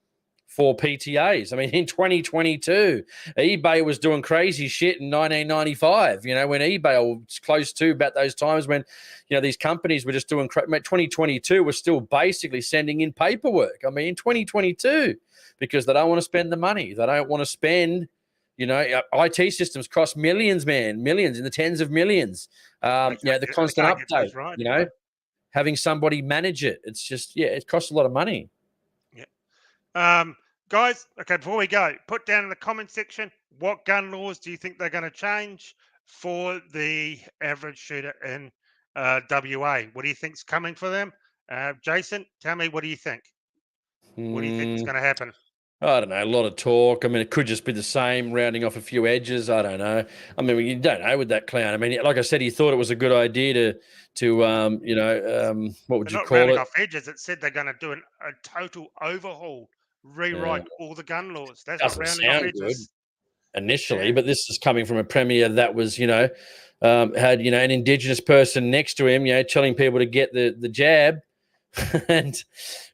for PTAs. I mean, in 2022, eBay was doing crazy shit in 1995, when eBay was close to about those times when, these companies were just doing 2022 was still basically sending in paperwork. I mean, in 2022, because they don't want to spend the money. They don't want to spend, IT systems cost millions, man, millions, in the tens of millions. The constant update, right, having somebody manage it. It's just, it costs a lot of money. Guys, okay, before we go, put down in the comment section, what gun laws do you think they're going to change for the average shooter in WA? What do you think's coming for them? Jason, tell me, what do you think? What do you think is going to happen? I don't know. A lot of talk. I mean, it could just be the same, rounding off a few edges. I don't know. I mean, you don't know with that clown. I mean, like I said, he thought it was a good idea to what would you call it? Rounding off edges. It said they're going to do a total overhaul, rewrite all the gun laws. That's doesn't rounding sound off edges. Good initially, but this is coming from a premier that was, had an Indigenous person next to him, telling people to get the jab. And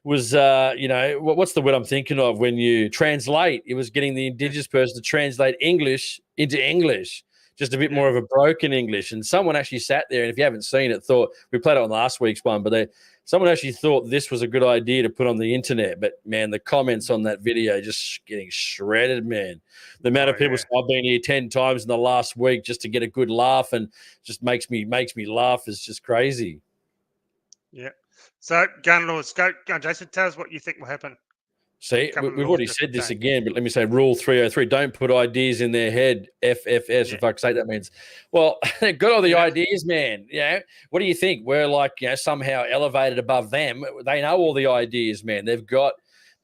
was what's the word I'm thinking of when you translate? It was getting the Indigenous person to translate English into English, just a bit more of a broken English. And someone actually sat there, and if you haven't seen it, thought we played it on last week's one, but someone actually thought this was a good idea to put on the internet. But man, the comments on that video just getting shredded, man. The amount of people say, I've been here 10 times in the last week just to get a good laugh, and just makes me laugh is just crazy. Yeah. So gun laws, go, Jason. Tell us what you think will happen. See, Couple of we've laws already just said this change. again, but let me say Rule 303, don't put ideas in their head, FFS, Yeah. for fuck's sake. That means, well, they've got all the Yeah. ideas, man. What do you think? We're like, somehow elevated above them. They know all the ideas, man. They've got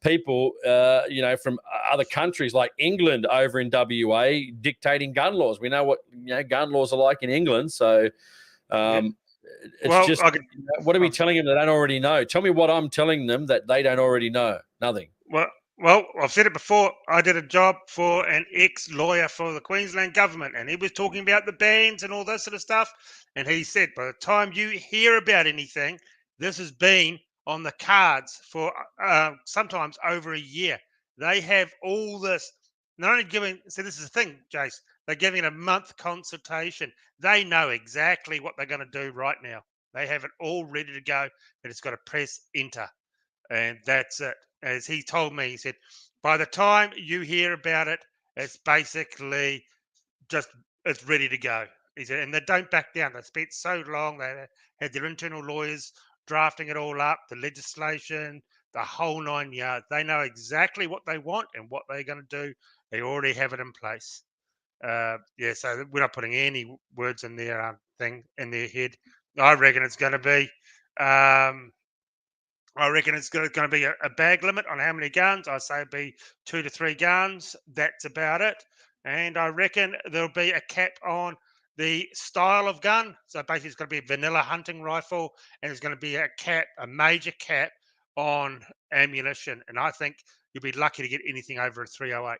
people, from other countries like England over in WA dictating gun laws. We know what, gun laws are like in England. So it's Well, just, what are we telling them that they don't already know? Tell me what I'm telling them that they don't already know. Nothing. Well, I've said it before. I did a job for an ex-lawyer for the Queensland government, and he was talking about the bans and all this sort of stuff. And he said, by the time you hear about anything, this has been on the cards for sometimes over a year. They have all this. Not only giving. So this is the thing, Jace. They're giving a month consultation. They know exactly what they're going to do right now. They have it all ready to go. They just got to press enter, and that's it. As he told me, he said, by the time you hear about it, it's basically just it's ready to go. He said, and they don't back down. They spent so long. They had their internal lawyers drafting it all up, the legislation, the whole 9 yards. They know exactly what they want and what they're going to do. They already have it in place. So we're not putting any words in their thing in their head. I reckon it's going to be. I reckon it's going to be a bag limit on how many guns. I say it'd be 2 to 3 guns. That's about it. And I reckon there'll be a cap on the style of gun. So basically, it's going to be a vanilla hunting rifle, and there's going to be a major cap on ammunition. And I think you'll be lucky to get anything over a 308.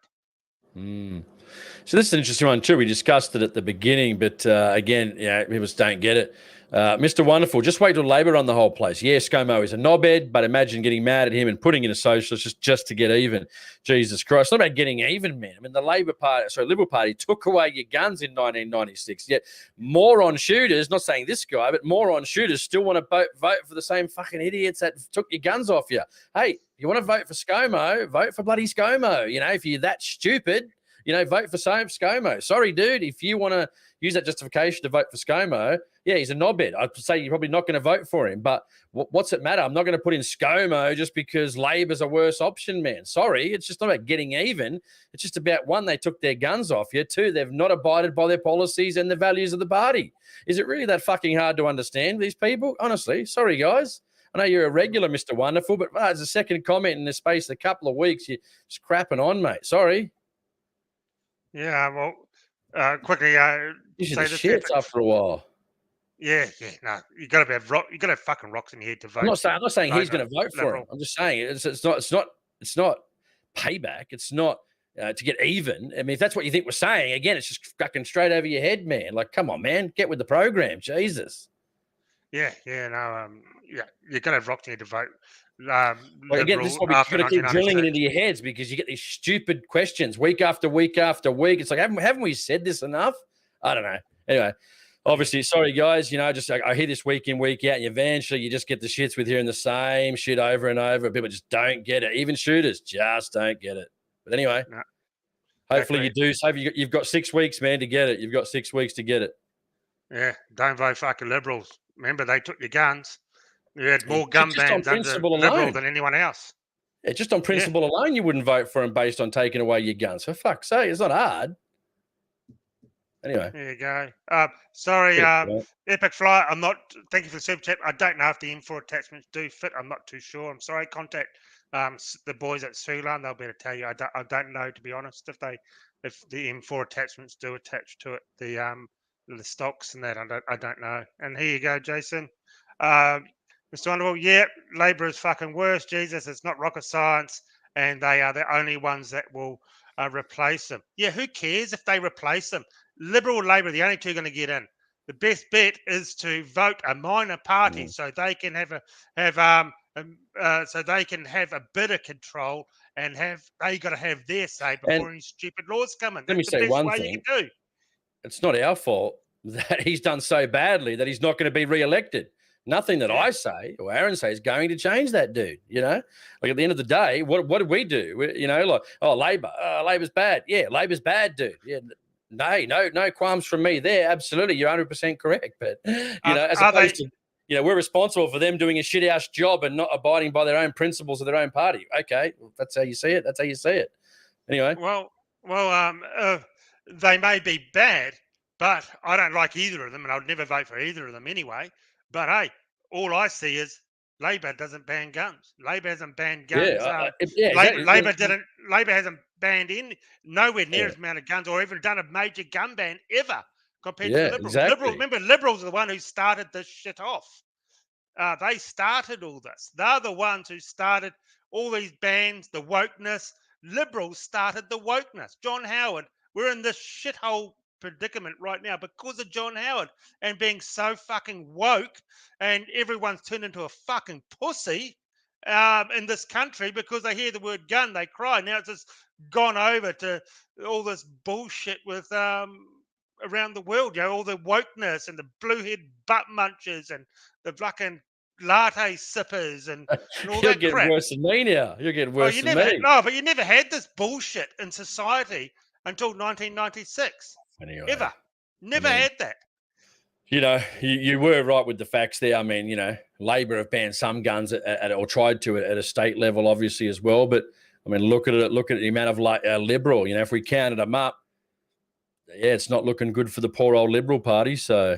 So this is an interesting one too. We discussed it at the beginning, but again, people just don't get it. Mr. Wonderful, just wait till Labor run the whole place. Yeah, ScoMo is a knobhead, but imagine getting mad at him and putting in a socialist just to get even. Jesus Christ. It's not about getting even, man. I mean, the Liberal Party took away your guns in 1996. Yet moron shooters, not saying this guy, but moron shooters still want to vote for the same fucking idiots that took your guns off you. Hey, you want to vote for ScoMo, vote for bloody ScoMo. If you're that stupid, vote for ScoMo. Sorry, dude, if you want to use that justification to vote for ScoMo, yeah, he's a knobhead. I'd say you're probably not going to vote for him. But what's it matter? I'm not going to put in ScoMo just because Labor's a worse option, man. Sorry, it's just not about getting even. It's just about, one, they took their guns off you. Two, they've not abided by their policies and the values of the party. Is it really that fucking hard to understand these people? Honestly, sorry, guys. I know you're a regular, Mr. Wonderful, but it's a second comment in the space of a couple of weeks. You're just crapping on, mate. Sorry. Yeah, well, quickly, You should have shits after a while. Yeah, no, you got to have fucking rocks in your head to vote. I'm not saying he's going to vote for him. I'm just saying it's not payback. It's not to get even. I mean, if that's what you think we're saying, again, it's just fucking straight over your head, man. Like, come on, man, get with the program, Jesus. You got to have rocks in your head to vote. Again, this is what you've got to keep drilling it into your heads, because you get these stupid questions week after week after week. It's like, haven't we said this enough? I don't know. Anyway, obviously, sorry, guys. I hear this week in, week out, and eventually you just get the shits with hearing the same shit over and over. People just don't get it. Even shooters just don't get it. But anyway, hopefully you do. So you've got 6 weeks, man, to get it. You've got 6 weeks to get it. Yeah, don't vote fucking Liberals. Remember, they took your guns. You had more gun bans under Liberal than anyone else. Yeah, just on principle alone, you wouldn't vote for them based on taking away your guns. For fuck's sake, it's not hard. Anyway. There you go. Sorry, Epic Flyer. Thank you for the super chat. I don't know if the M4 attachments do fit. I'm not too sure. I'm sorry. Contact the boys at Sulan. They'll be able to tell you. I don't know, to be honest, if the M4 attachments do attach to it. The stocks and that. I don't know. And here you go, Jason. Mr. Wonderful, Labor is fucking worse. Jesus, it's not rocket science, and they are the only ones that will replace them. Yeah, who cares if they replace them? Liberal or Labor are the only two going to get in. The best bet is to vote a minor party so they can have a bit of control, and they got to have their say before any stupid laws come in. Let me say one thing. You can do. It's not our fault that he's done so badly that he's not going to be re-elected. Nothing that I say or Aaron say is going to change that dude, Like, at the end of the day, what did we do? Labor. Labor's bad. Yeah, Labor's bad, dude. Yeah, no qualms from me there. Absolutely, you're 100% correct. But, as opposed to, we're responsible for them doing a shit ass job and not abiding by their own principles of their own party. Okay, well, that's how you see it. That's how you see it. Anyway. Well, they may be bad, but I don't like either of them, and I'd never vote for either of them anyway. But hey, all I see is Labor doesn't ban guns. Labor hasn't banned guns. Exactly. Labor hasn't banned nowhere near Yeah. as amount of guns, or even done a major gun ban ever compared to Yeah, the Liberals. exactly. Remember, Liberals are the one who started this shit off. They started all this. They're the ones who started all these bans, the wokeness. Liberals started the wokeness. John Howard, we're in this shithole predicament right now because of John Howard and being so fucking woke, and everyone's turned into a fucking pussy in this country because they hear the word gun, they cry. Now it's just gone over to all this bullshit with around the world, all the wokeness and the blue-head butt munchers and the fucking latte sippers and all You're that getting crap. worse than me now. You're getting worse than me. But you never had this bullshit in society until 1996. Anyway, Ever. Never had that. You were right with the facts there. I mean, Labor have banned some guns or tried to at a state level, obviously, as well. But, I mean, look at it. Look at the amount of Liberal. If we counted them up, it's not looking good for the poor old Liberal Party. So,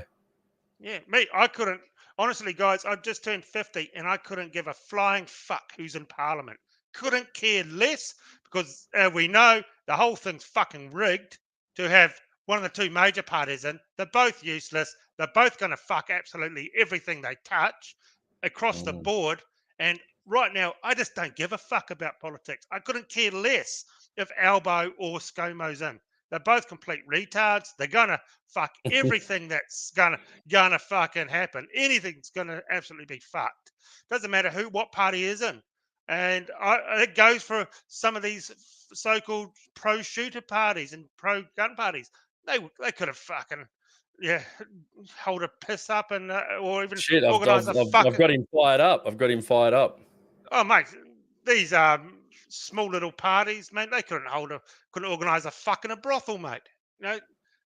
yeah, I couldn't. Honestly, guys, I've just turned 50 and I couldn't give a flying fuck who's in Parliament. Couldn't care less because we know the whole thing's fucking rigged to have one of the two major parties in. They're both useless. They're both going to fuck absolutely everything they touch across the board. And right now, I just don't give a fuck about politics. I couldn't care less if Albo or ScoMo's in. They're both complete retards. They're gonna fuck everything that's gonna fucking happen. Anything's gonna absolutely be fucked. Doesn't matter what party is in, and it goes for some of these so-called pro-shooter parties and pro-gun parties. They could have fucking hold a piss up and or even organise a fucking. I've got him fired up. Oh mate, these small little parties, mate, they couldn't organise a fucking brothel, mate.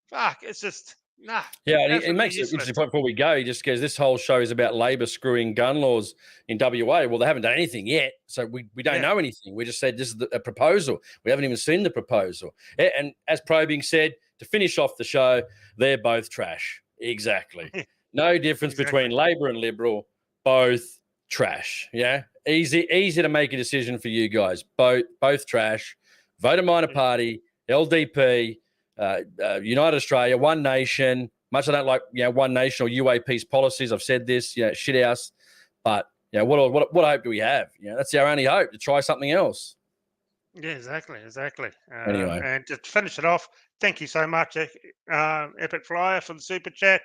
Fuck, it's just nah. Yeah, and he makes it interesting point before we go. He just goes, this whole show is about Labor screwing gun laws in WA. Well, they haven't done anything yet, so we don't know anything. We just said this is a proposal. We haven't even seen the proposal. And as Probing said, to finish off the show, they're both trash. Exactly. No difference between Labor and Liberal, both trash. Yeah, easy to make a decision for you guys. Both trash. Vote a minor party, LDP, United Australia, One Nation. Much I don't like, One Nation or UAP's policies. I've said this, shit house. But what hope do we have? That's our only hope, to try something else. Yeah, exactly. Anyway, and to finish it off, thank you so much, Epic Flyer, for the super chat.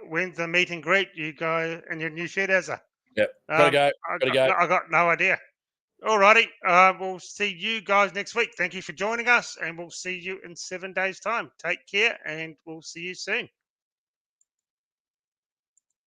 When's the meet and greet, you guys, and your new shed as a? Yep, gotta go. I got no idea. Alrighty, we'll see you guys next week. Thank you for joining us, and we'll see you in 7 days' time. Take care, and we'll see you soon.